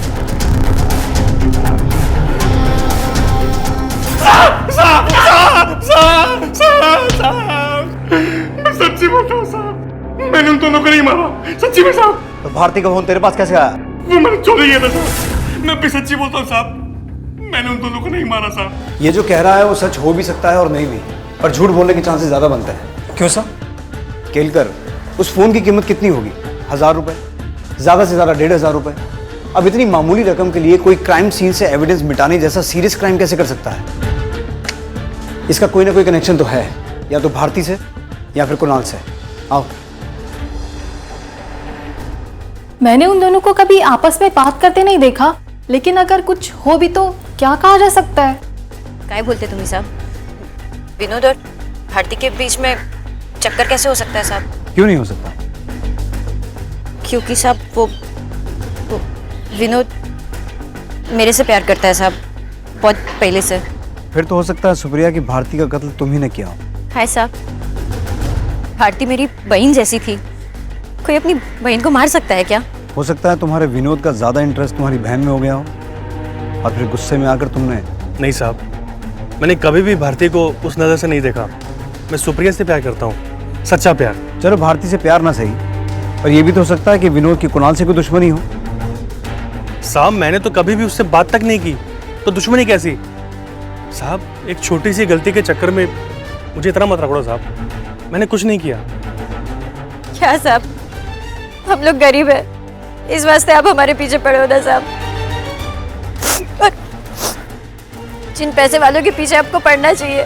मैं सच्ची बोलता हूँ साहब, मैंने उन दोनों को नहीं मारा, सच्ची में साहब। तो भारती का फोन तेरे पास कैसे आया? वो मैंने चोरी किया था साहब। मैं भी सच्ची बोलता हूँ साहब, मैंने उन दोनों को नहीं मारा साहब। ये जो कह रहा है वो सच हो भी सकता है और नहीं भी, पर झूठ बोलने के चांसेस ज्यादा बनते हैं। क्यों सर? केलकर, उस फोन की कीमत कितनी होगी? 1000 रुपए, ज्यादा से ज्यादा 1500 रुपए। अब इतनी मामूली रकम के लिए कोई क्राइम सीन से एविडेंस मिटाने जैसा सीरियस क्राइम कैसे कर सकता है? इसका कोई ना कोई कनेक्शन तो है, या तो भारती से या फिर कुणाल से। आओ। मैंने उन दोनों को कभी आपस में बात करते नहीं देखा, लेकिन अगर कुछ हो भी तो क्या कहा जा सकता है? क्या बोलते तुम्ही साहब? विनोद और भारती के बीच में चक्कर कैसे हो सकता है साहब? क्यों नहीं हो सकता? क्योंकि साहब वो विनोद मेरे से प्यार करता है साहब, बहुत पहले से। फिर तो हो सकता है सुप्रिया की भारती का कत्ल तुम ही ने किया हो। हाय साहब, भारती मेरी बहन जैसी थी, कोई अपनी बहन को मार सकता है क्या? हो सकता है तुम्हारे विनोद का ज्यादा इंटरेस्ट तुम्हारी बहन में हो गया हो और फिर गुस्से में आकर तुमने। नहीं साहब, मैंने कभी भी भारती को उस नज़र से नहीं देखा। मैं सुप्रिया से प्यार करता हूँ, सच्चा प्यार। चलो भारती से प्यार ना सही, पर यह भी तो हो सकता है कि विनोद की कुणाल से कोई दुश्मनी हो। साहब मैंने तो कभी भी उससे बात तक नहीं की, तो दुश्मनी कैसी? साहब एक छोटी सी गलती के चक्कर में मुझे इतना मत रगड़ो साहब, मैंने कुछ नहीं किया। क्या साहब, हम लोग गरीब है, इस वास्ते आप हमारे पीछे पड़े हो ना साहब। और जिन पैसे वालों के पीछे आपको पड़ना चाहिए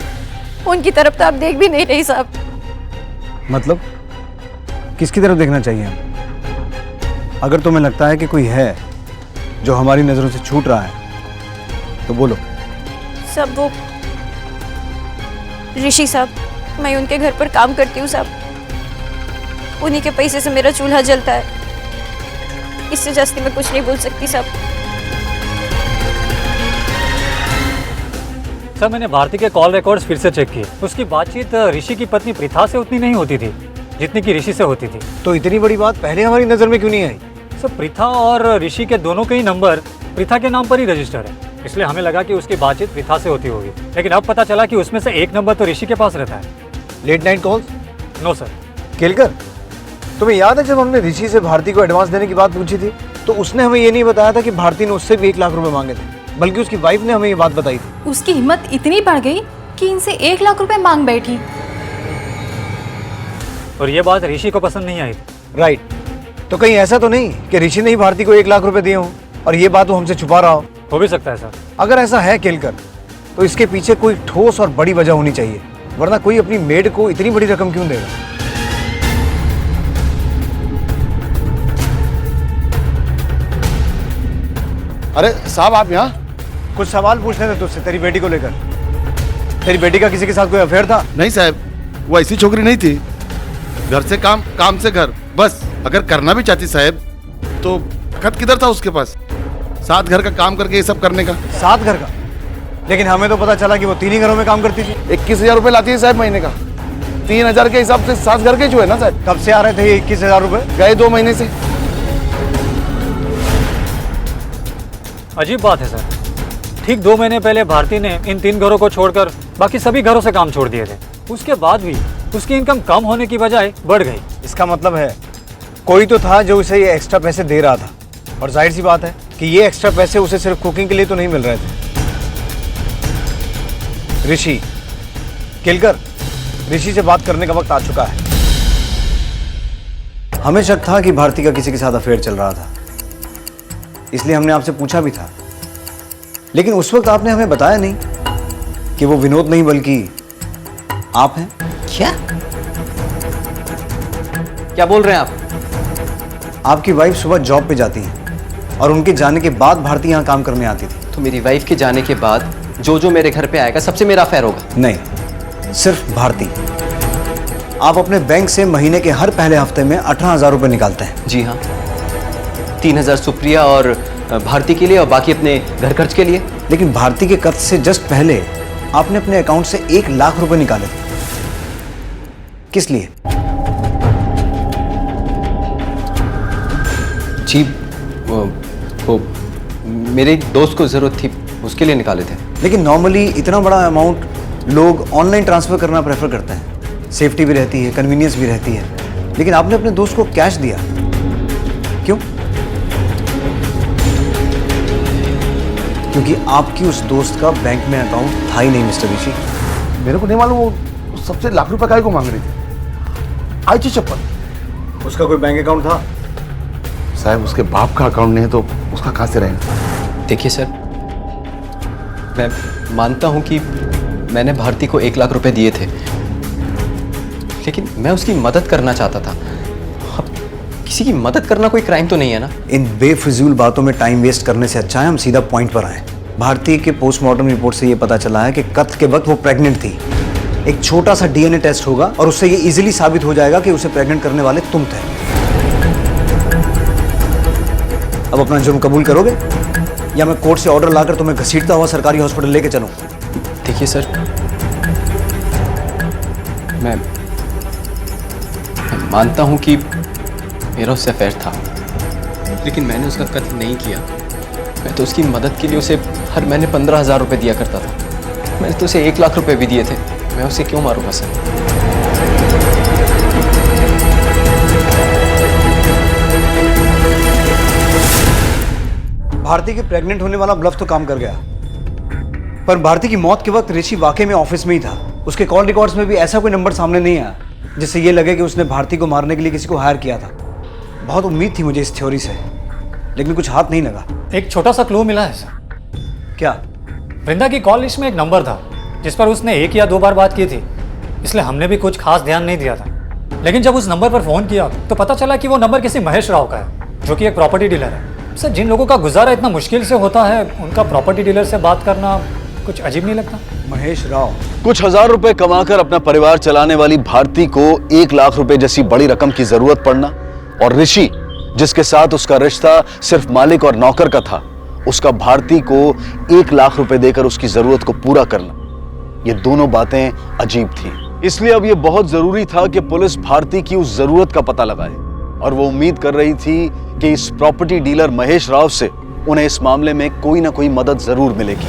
उनकी तरफ तो आप देख भी नहीं रही साहब। मतलब किसकी तरफ देखना चाहिए हम? अगर तुम्हें लगता है कि कोई है जो हमारी नजरों से छूट रहा है तो बोलो। सब वो ऋषि साहब, मैं उनके घर पर काम करती हूँ साहब, उन्हीं के पैसे से मेरा चूल्हा जलता है, इससे जास्ती मैं कुछ नहीं बोल सकती साहब। सर मैंने भारती के कॉल रिकॉर्ड्स फिर से चेक किए, उसकी बातचीत ऋषि की पत्नी प्रीथा से उतनी नहीं होती थी जितनी की ऋषि से होती थी। तो इतनी बड़ी बात पहले हमारी नजर में क्यों नहीं आई? सर प्रीथा और ऋषि के दोनों के ही नंबर प्रीथा के नाम पर ही रजिस्टर है, इसलिए हमें लगा कि उसकी बातचीत प्रीथा से होती होगी, लेकिन अब पता चला कि उसमें से एक नंबर तो ऋषि के पास रहता है। Late night calls? No sir. Kelkar, तुम्हें याद है जब हमने ऋषि से भारती को एडवांस देने की बात पूछी थी तो उसने हमें ये नहीं बताया था कि भारती ने उससे भी 1 लाख रुपए मांगे थे, बल्कि उसकी वाइफ ने हमें ये बात बताई थी। उसकी हिम्मत इतनी बढ़ गई कि इनसे 1 लाख रुपए मांग बैठी। और ये बात ऋषि को पसंद नहीं आई। राइट, तो कहीं ऐसा तो नहीं कि ऋषि ने ही भारती को 1 लाख रुपए दिए हों और ये बात वो हमसे छुपा रहा हो भी सकता है सर। अगर ऐसा है केलकर, तो इसके पीछे कोई ठोस और बड़ी वजह होनी चाहिए, वरना कोई अपनी मेड को इतनी बड़ी रकम क्यों देगा? अरे साहब आप यहाँ? कुछ सवाल पूछने थे तुझसे तेरी बेटी को लेकर। तेरी बेटी का किसी के साथ कोई अफेयर था? नहीं साहब, वो ऐसी छोकरी नहीं थी, घर से काम, काम से घर, बस। अगर करना भी चाहती साहब तो खत किधर था उसके पास, 7 घर का काम करके ये सब करने का। 7 घर का? लेकिन हमें तो पता चला कि वो 3 ही घरों में काम करती थी। 21,000 रुपए लाती है साहब महीने का। 3,000 के हिसाब से 7 घर के जो है ना साहब। कब से आ रहे थे ये 21,000 रुपए? गए 2 महीने से। अजीब बात है सर, ठीक 2 महीने पहले भारती ने इन 3 घरों को छोड़कर बाकी सभी घरों से काम छोड़ दिए थे, उसके बाद भी उसकी इनकम कम होने की बजाय बढ़ गई। इसका मतलब है कोई तो था जो उसे ये एक्स्ट्रा पैसे दे रहा था, और जाहिर सी बात है कि ये एक्स्ट्रा पैसे उसे सिर्फ कुकिंग के लिए तो नहीं मिल रहे थे। ऋषि, केलकर, ऋषि से बात करने का वक्त आ चुका है। हमें शक था कि भारती का किसी के साथ अफेयर चल रहा था, इसलिए हमने आपसे पूछा भी था, लेकिन उस वक्त आपने हमें बताया नहीं कि वो विनोद नहीं बल्कि आप हैं। क्या बोल रहे हैं आप? आपकी वाइफ सुबह जॉब पे जाती हैं और उनके जाने के बाद भारती यहाँ काम करने आती थी। तो मेरी वाइफ के जाने के बाद जो मेरे घर पे आएगा सबसे मेरा अफेयर होगा? नहीं, सिर्फ भारती। आप अपने बैंक से महीने के हर पहले हफ्ते में 18,000 रुपए निकालते हैं। जी हाँ, 3,000 सुप्रिया और भारती के लिए और बाकी अपने घर खर्च के लिए। लेकिन भारती के कत्ल से जस्ट पहले आपने अपने अकाउंट से 1 लाख रुपए निकाले थे, किस लिए? जी वो मेरे एक दोस्त को जरूरत थी, उसके लिए निकाले थे। लेकिन नॉर्मली इतना बड़ा अमाउंट लोग ऑनलाइन ट्रांसफर करना प्रेफर करते हैं, सेफ्टी भी रहती है, कन्वीनियंस भी रहती है, लेकिन आपने अपने दोस्त को कैश दिया, क्यों? क्योंकि आपकी उस दोस्त का बैंक में अकाउंट था ही नहीं मिस्टर ऋषि। मेरे को नहीं मालूम वो सबसे लाख रुपए काहे को मांग रही थी। आई चप्पल, उसका कोई बैंक अकाउंट था? साहब उसके बाप का अकाउंट नहीं है तो उसका कहां से रहेगा? देखिए सर, मैं मानता हूं कि मैंने भारती को 1 लाख रुपए दिए थे, लेकिन मैं उसकी मदद करना चाहता था। अब किसी की मदद करना कोई क्राइम तो नहीं है ना? इन बेफिजूल बातों में टाइम वेस्ट करने से अच्छा है हम सीधा पॉइंट पर आए। भारती के पोस्टमार्टम रिपोर्ट से यह पता चला है कि कत्ल के वक्त वो प्रेग्नेंट थी। एक छोटा सा डीएनए टेस्ट होगा और उससे ये इजीली साबित हो जाएगा कि उसे प्रेग्नेंट करने वाले तुम थे। अब अपना जुर्म कबूल करोगे या मैं कोर्ट से ऑर्डर लाकर तुम्हें घसीटता हुआ सरकारी हॉस्पिटल लेके चलूं? देखिए सर, मैं मानता हूं कि मेरा उससे अफेयर था, लेकिन मैंने उसका कत्ल नहीं किया। मैं तो उसकी मदद के लिए उसे हर महीने 15,000 रुपए दिया करता था। मैंने तो उसे 1 लाख रुपए भी दिए थे। मैं उसे क्यों मारूंगा सर? भारती के प्रेग्नेंट होने वाला ब्लफ तो काम कर गया, पर भारती की मौत के वक्त ऋषि वाकई में ऑफिस में ही था। उसके कॉल रिकॉर्ड्स में भी ऐसा कोई नंबर सामने नहीं आया जिससे ये लगे कि उसने भारती को मारने के लिए किसी को हायर किया था। बहुत उम्मीद थी मुझे इस थ्योरी से, लेकिन कुछ हाथ नहीं लगा। एक छोटा सा क्लू मिला है सर। क्या? वृंदा की कॉल लिस्ट में एक नंबर था जिस पर उसने 1 या 2 बार बात की थी, इसलिए हमने भी कुछ खास ध्यान नहीं दिया था। लेकिन जब उस नंबर पर फ़ोन किया तो पता चला कि वो नंबर किसी महेश राव का है, जो कि एक प्रॉपर्टी डीलर है। सर, जिन लोगों का गुजारा इतना मुश्किल से होता है, उनका प्रॉपर्टी डीलर से बात करना कुछ अजीब नहीं लगता? महेश राव कुछ हजार रुपए कमाकर अपना परिवार चलाने वाली भारती को 1 लाख रुपए जैसी बड़ी रकम की जरूरत पड़ना, और ऋषि जिसके साथ उसका रिश्ता सिर्फ मालिक और नौकर का था, उसका भारती को 1 लाख रुपए देकर उसकी जरूरत को पूरा करना, ये दोनों बातें अजीब थी। इसलिए अब ये बहुत जरूरी था कि पुलिस भारती की उस जरूरत का पता लगाए, और वो उम्मीद कर रही थी कि इस प्रॉपर्टी डीलर महेश राव से उन्हें इस मामले में कोई ना कोई मदद जरूर मिलेगी।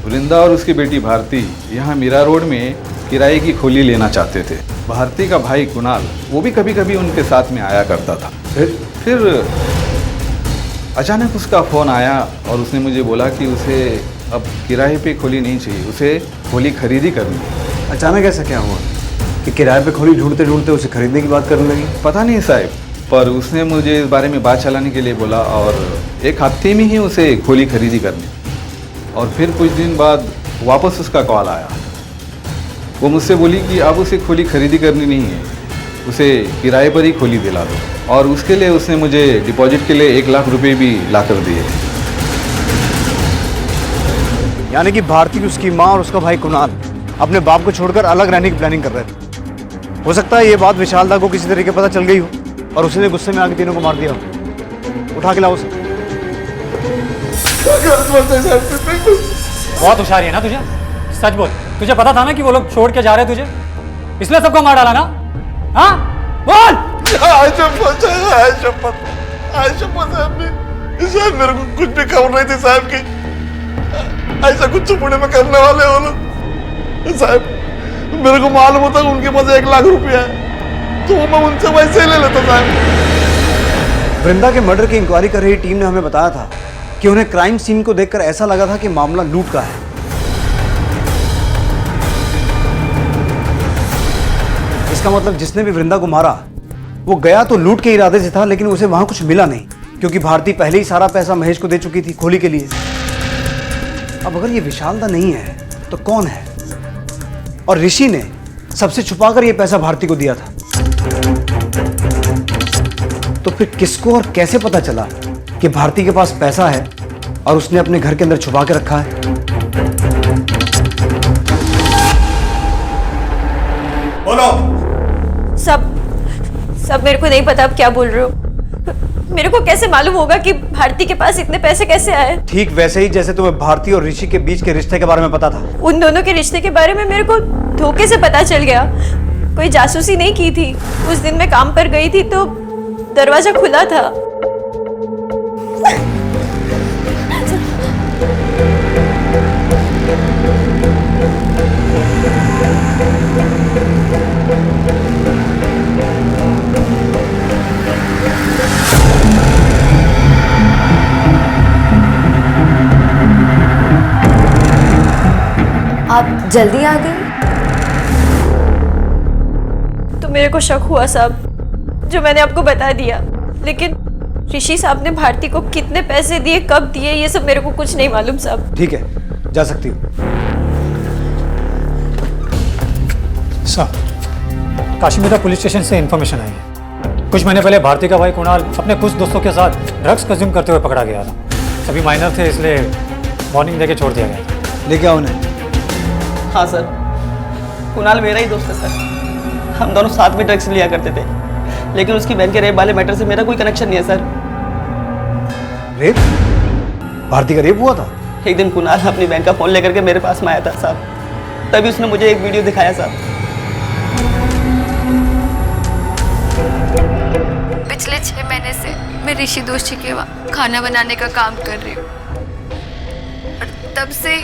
वृंदा और उसकी बेटी भारती यहाँ मीरा रोड में किराए की खोली लेना चाहते थे। भारती का भाई कुणाल वो भी कभी कभी उनके साथ में आया करता था। फिर अचानक उसका फ़ोन आया और उसने मुझे बोला कि उसे अब किराए पे खोली नहीं चाहिए, उसे खोली खरीदी करनी है। अचानक ऐसा क्या हुआ कि किराए पे खोली ढूंढते ढूंढते उसे खरीदने की बात करने लगी? पता नहीं साहब, पर उसने मुझे इस बारे में बात चलाने के लिए बोला और 1 हफ्ते में ही उसे खोली खरीदी करनी। और फिर कुछ दिन बाद वापस उसका कॉल आया। वो मुझसे बोली कि अब उसे खोली खरीदी करनी नहीं है, उसे किराए पर ही खोली दिला दो, और उसके लिए उसने मुझे डिपॉजिट के लिए 1 लाख रुपए भी ला कर दिए। यानी कि भारती, उसकी माँ और उसका भाई कुणाल अपने बाप को छोड़कर अलग रहने की प्लानिंग कर रहे थे। हो सकता है ये बात विशाल दा को किसी तरीके पता चल गई हो और उसने गुस्से में आके तीनों को मार दिया हो। उठा के लाओ उसे। बहुत होशियारी है ना तुझे? सच बोल, तुझे पता था ना कि वो लोग छोड़ के जा रहे तुझे, इसलिए सबको मार डाला ना? हाँ बोल। साहब मेरे को कुछ भी खबर नहीं थी साहब की, ऐसा कुछ पुणे में करने वाले हो लोग। साहब मेरे को मालूम होता उनके पास 1 लाख रुपया है तो मैं उनसे वैसे ही ले लेता साहब। वृंदा के मर्डर की इंक्वायरी कर रही टीम ने हमें बताया था कि उन्हें क्राइम सीन को देखकर ऐसा लगा था कि मामला लूट का है। इसका मतलब जिसने भी वृंदा को मारा वो गया तो लूट के इरादे से था, लेकिन उसे वहां कुछ मिला नहीं क्योंकि भारती पहले ही सारा पैसा महेश को दे चुकी थी खोली के लिए। अब अगर ये विशाल दा नहीं है तो कौन है? और ऋषि ने सबसे छुपाकर ये पैसा भारती को दिया था, तो फिर किसको और कैसे पता चला कि भारती के पास पैसा है और उसने अपने घर के अंदर छुपा के रखा है? बोलो। सब मेरे को नहीं पता आप क्या बोल रहे हो। मेरे को कैसे मालूम होगा कि भारती के पास इतने पैसे कैसे आए? ठीक वैसे ही जैसे तुम्हें भारती और ऋषि के बीच के रिश्ते के बारे में पता था। उन दोनों के रिश्ते के बारे में मेरे को धोखे से पता चल गया। कोई जासूसी नहीं की थी। उस दिन मैं काम पर गई थी तो दरवाजा खुला था। आप जल्दी आ गए? तो मेरे को शक हुआ साहब, जो मैंने आपको बता दिया, लेकिन ऋषि साहब ने भारती को कितने पैसे दिए, कब दिए, ये सब मेरे को कुछ नहीं मालूम साहब। ठीक है, जा सकती हूँ। साहब, काश्मीरा पुलिस स्टेशन से इंफॉर्मेशन आई है। कुछ महीने पहले भारती का भाई कुणाल अपने कुछ दोस्तों के साथ ड्रग्स कंज्यूम करते हुए पकड़ा गया था। सभी माइनर थे, इसलिए वार्निंग देके छोड़ दिया गया था। लेके आओ उन्हें। हाँ सर, कुणाल मेरा ही दोस्त है सर। हम दोनों साथ में ड्रग्स लिया करते थे, लेकिन उसकी बहन के रेप वाले मैटर से मेरा कोई कनेक्शन नहीं है सर। रेप? भारती का रेप हुआ था? एक दिन कुणाल अपनी बहन का फोन लेकर के मेरे पास में आया था साहब, तभी उसने मुझे एक वीडियो दिखाया साहब। पिछले 6 महीने से मैं ऋषि दोषी के वहाँ खाना बनाने का काम कर रही हूँ, और तब से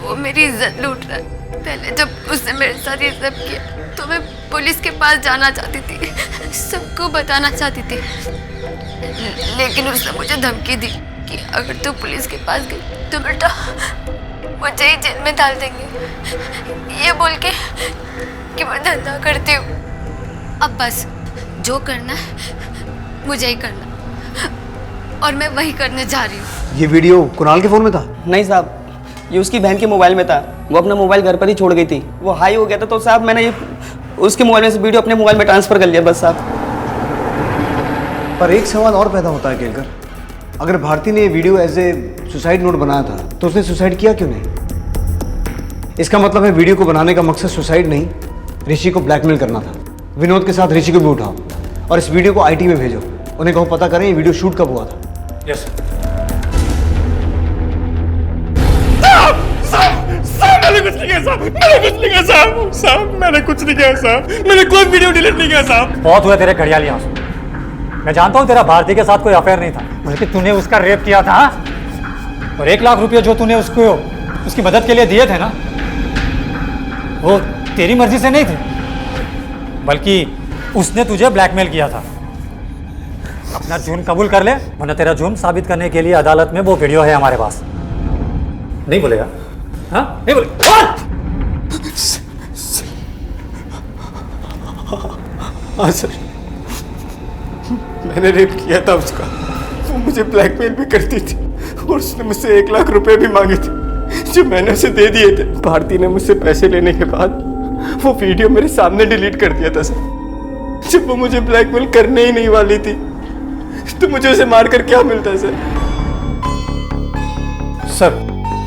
वो मेरी इज्जत लूट रहा है। पहले जब उसने मेरे साथ ये सब किया तो मैं पुलिस के पास जाना चाहती थी, सबको बताना चाहती थी, लेकिन उसने मुझे धमकी दी कि कि अगर तू पुलिस के पास गई तो बेटा मुझे ही जेल में डाल देंगे, ये बोल के कि मैं धंधा करती हूँ। अब बस जो करना है मुझे ही करना, और मैं वही करने जा रही हूँ। ये वीडियो कुणाल के फोन में था? नहीं साहब, ये उसकी बहन के मोबाइल में था। वो अपना मोबाइल घर पर ही छोड़ गई थी, वो हाई हो गया था तो साहब मैंने ये उसके मोबाइल में से वीडियो अपने मोबाइल में ट्रांसफर कर लिया बस साहब। पर एक सवाल और पैदा होता है केलकर, अगर भारती ने ये video as a suicide note बनाया था तो उसने सुसाइड किया क्यों नहीं? इसका मतलब है वीडियो को बनाने का मकसद सुसाइड नहीं, ऋषि को ब्लैकमेल करना था। विनोद के साथ ऋषि को भी उठाओ और इस वीडियो को आईटी में भेजो, उन्हें कहो पता करें ये वीडियो शूट कब हुआ था। यस मैंने कुछ नहीं किया साहब, मैंने कुछ नहीं किया साहब, साहब मैंने कुछ नहीं किया साहब, मैंने कोई वीडियो डिलीट नहीं किया साहब। बहुत हुए तेरे घड़ियाली आंसू। मैं जानता हूँ तेरा भारती के साथ कोई अफेयर नहीं था, बल्कि तूने उसका रेप किया था। और 1 लाख रुपये जो तूने उसको उसकी मदद के लिए दिए थे ना, वो तेरी मर्जी से नहीं थे, बल्कि उसने तुझे ब्लैकमेल किया था। अपना जुर्म कबूल कर ले, वरना तेरा जुर्म साबित करने के लिए अदालत में वो वीडियो है हमारे पास। नहीं बोलेगा? हाँ नहीं बोले? हाँ सर, मैंने रेप किया था उसका। वो मुझे ब्लैकमेल भी करती थी और उसने मुझसे 1 लाख रुपए भी मांगे थे जो मैंने उसे दे दिए थे। भारती ने मुझसे पैसे लेने के बाद वो वीडियो मेरे सामने डिलीट कर दिया था सर। जब वो मुझे ब्लैकमेल करने ही नहीं वाली थी तो मुझे उसे मारकर क्या मिलता है सर? सर,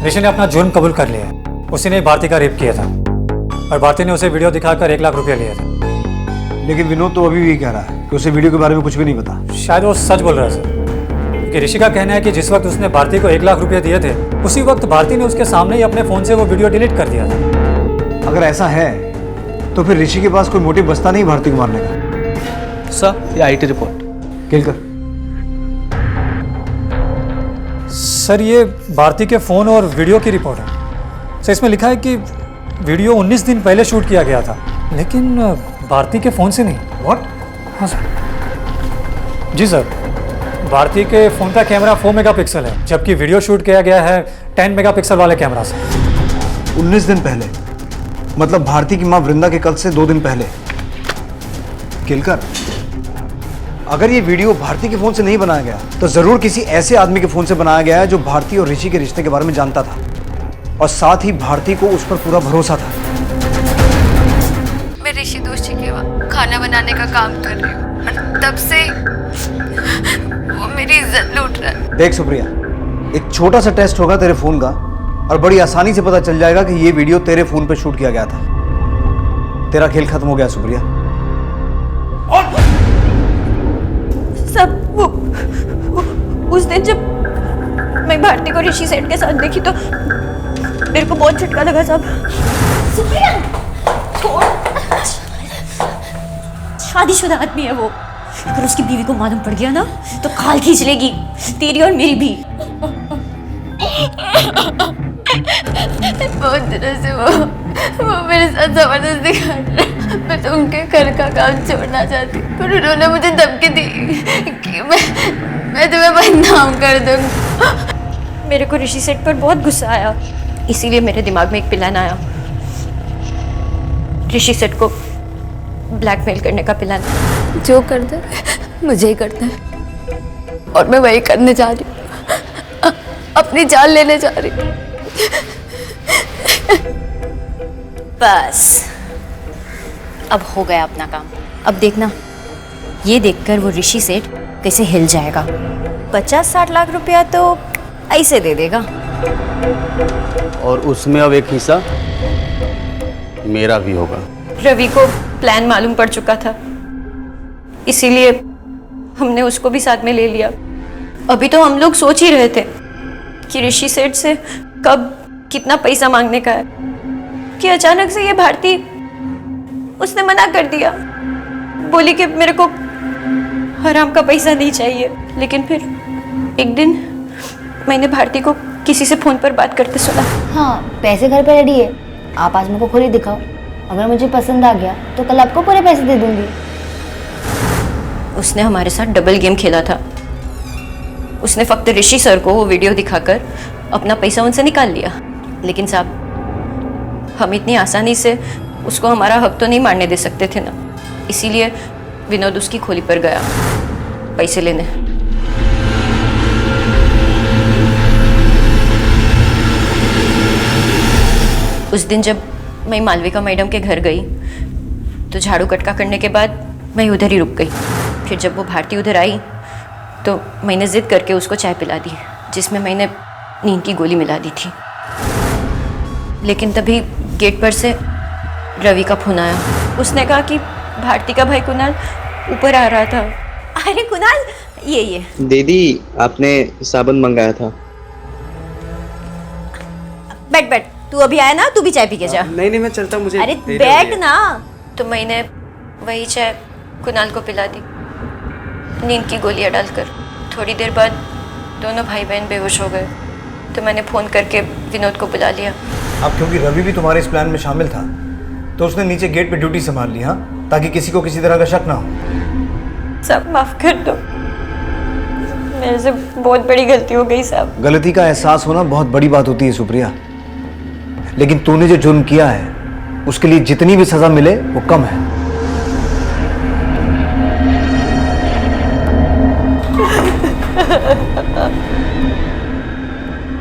ऋषि ने अपना जुर्म कबूल कर लिया है। उसी ने भारती का रेप किया था और भारती ने उसे वीडियो दिखाकर 1 लाख रुपया लिए थे। लेकिन विनोद तो अभी भी कह रहा है कि उसे वीडियो के बारे में कुछ भी नहीं पता। शायद वो सच बोल रहा है सर, क्योंकि ऋषि का कहना है कि जिस वक्त उसने भारती को 1 लाख रुपये दिए थे, उसी वक्त भारती ने उसके सामने ही अपने फोन से वो वीडियो डिलीट कर दिया था। अगर ऐसा है तो फिर ऋषि के पास कोई मोटिव बचता नहीं भारती को मारने का। सर, ये आईटी रिपोर्ट। केलकर सर, ये भारती के फ़ोन और वीडियो की रिपोर्ट है। सर, इसमें लिखा है कि वीडियो 19 दिन पहले शूट किया गया था, लेकिन भारती के फ़ोन से नहीं। व्हाट? हाँ सर। जी सर, भारती के फ़ोन का कैमरा 4 मेगापिक्सल है, जबकि वीडियो शूट किया गया है 10 मेगापिक्सल वाले कैमरा से। 19 दिन पहले मतलब भारती की माँ वृंदा के कल से 2 दिन पहले। केलकर, अगर ये वीडियो भारती के फोन से नहीं बनाया गया तो जरूर किसी ऐसे आदमी के फोन से बनाया गया है जो भारती और ऋषि के रिश्ते के बारे में जानता था और साथ ही भारती को उस पर पूरा भरोसा था। मैं ऋषि दोषी के वहाँ खाना बनाने का काम कर रही हूँ और तब से वो मेरी इज्जत लूट रहा है। देख सुप्रिया, एक छोटा सा टेस्ट होगा तेरे फोन का और बड़ी आसानी से पता चल जाएगा कि ये वीडियो तेरे फोन पे शूट किया गया था। तेरा खेल खत्म हो गया सुप्रिया। सब वो उस दिन जब मैं भारती को ऋषि सेठ के साथ देखी तो मेरे को बहुत झटका लगा साहब। सुप्रिया, छोड़। शादीशुदा आदमी है वो, अगर उसकी बीवी को मालूम पड़ गया ना तो खाल खींच लेगी, तेरी और मेरी भी। बहुत दिनों से वो मेरे साथ जबरदस्ती कर रहे। मैं तो उनके घर का काम छोड़ना चाहती, पर उन्होंने मुझे धमकी दी कि मैं तुम्हें बदनाम कर दूंगी। मेरे को ऋषि सेठ पर बहुत गुस्सा आया, इसीलिए मेरे दिमाग में एक प्लान आया। ऋषि सेठ को ब्लैकमेल करने का प्लान। जो करता है मुझे ही करता है और मैं वही करने जा रही हूँ, अपनी जान लेने जा रही हूँ। बस अब हो गया अपना काम। अब देखना, ये देखकर वो ऋषि सेठ कैसे हिल जाएगा। 50-60 लाख रुपया तो ऐसे दे देगा और उसमें अब एक हिस्सा मेरा भी होगा। रवि को प्लान मालूम पड़ चुका था, इसीलिए हमने उसको भी साथ में ले लिया। अभी तो हम लोग सोच ही रहे थे कि ऋषि सेठ से कब कितना पैसा मांगने का है, कि अचानक से ये भारती उसने मना कर दिया, बोली कि मेरे को हराम का पैसा नहीं चाहिए। लेकिन फिर एक दिन मैंने भारती को किसी से फोन पर बात करते सुना। हाँ, पैसे घर पे रेडी है, आप आज मेरे को खुद ही दिखाओ, अगर मुझे पसंद आ गया तो कल आपको पूरे पैसे दे दूंगी। उसने हमारे साथ डबल गेम खेला था। उसने फक्त ऋषि सर को वो वीडियो दिखाकर अपना पैसा उनसे निकाल लिया। लेकिन साहब, हम इतनी आसानी से उसको हमारा हक तो नहीं मारने दे सकते थे ना, इसीलिए विनोद उसकी खोली पर गया पैसे लेने। उस दिन जब मैं मालविका मैडम के घर गई तो झाड़ू कटका करने के बाद मैं उधर ही रुक गई। फिर जब वो भारती उधर आई तो मैंने जिद करके उसको चाय पिला दी, जिसमें मैंने नींद की गोली मिला दी थी। लेकिन तभी गेट पर से रवि का फोन आया। उसने कहा कि भारती का भाई कुणाल ऊपर आ रहा था। अरे कुणाल, ये दीदी, आपने साबुन मंगाया था। बैठ, तू अभी आया ना, तू भी चाय पी के जा। नहीं मैं चलता, मुझे अरे बैठ ना। तो मैंने वही चाय कुणाल को पिला दी, नींद की गोलियां डालकर। थोड़ी देर बाद दोनों भाई बहन बेहोश हो गए तो मैंने फ़ोन करके विनोद को बुला लिया। अब क्योंकि रवि भी तुम्हारे इस प्लान में शामिल था तो उसने नीचे गेट पे ड्यूटी संभाल ली, हाँ, ताकि किसी को किसी तरह का शक ना हो। सब माफ कर दो, मेरे से बहुत बड़ी गलती हो गई साहब। गलती का एहसास होना बहुत बड़ी बात होती है सुप्रिया, लेकिन तूने जो जुर्म किया है उसके लिए जितनी भी सजा मिले वो कम है।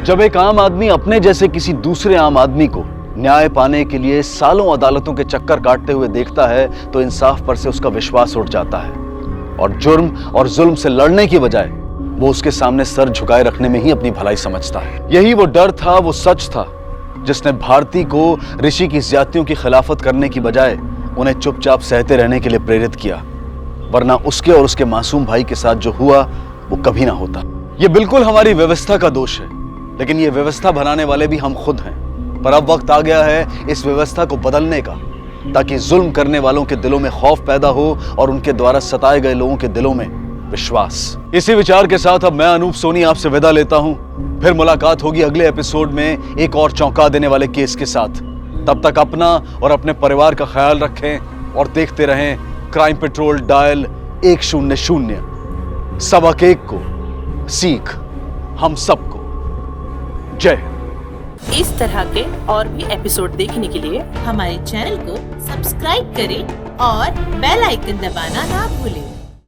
जब एक आम आदमी अपने जैसे किसी दूसरे आम आदमी को न्याय पाने के लिए सालों अदालतों के चक्कर काटते हुए देखता है तो इंसाफ पर से उसका विश्वास उठ जाता है और जुर्म और जुल्म से लड़ने की बजाय वो उसके सामने सर झुकाए रखने में ही अपनी भलाई समझता है। यही वो डर था, वो सच था जिसने भारती को ऋषि की ज्यादतियों की खिलाफत करने की बजाय उन्हें चुपचाप सहते रहने के लिए प्रेरित किया, वरना उसके और उसके मासूम भाई के साथ जो हुआ वो कभी ना होता। ये बिल्कुल हमारी व्यवस्था का दोष है, लेकिन ये व्यवस्था बनाने वाले भी हम खुद हैं। पर अब वक्त आ गया है इस व्यवस्था को बदलने का, ताकि जुल्म करने वालों के दिलों में खौफ पैदा हो और उनके द्वारा सताए गए लोगों के दिलों में विश्वास। इसी विचार के साथ अब मैं अनूप सोनी आपसे विदा लेता हूं। फिर मुलाकात होगी अगले एपिसोड में एक और चौंका देने वाले केस के साथ। तब तक अपना और अपने परिवार का ख्याल रखें और देखते रहें क्राइम पेट्रोल डायल 100। सबक एक को सीख हम सबको। जय। इस तरह के और भी एपिसोड देखने के लिए हमारे चैनल को सब्सक्राइब करें और बेल आइकन दबाना ना भूलें।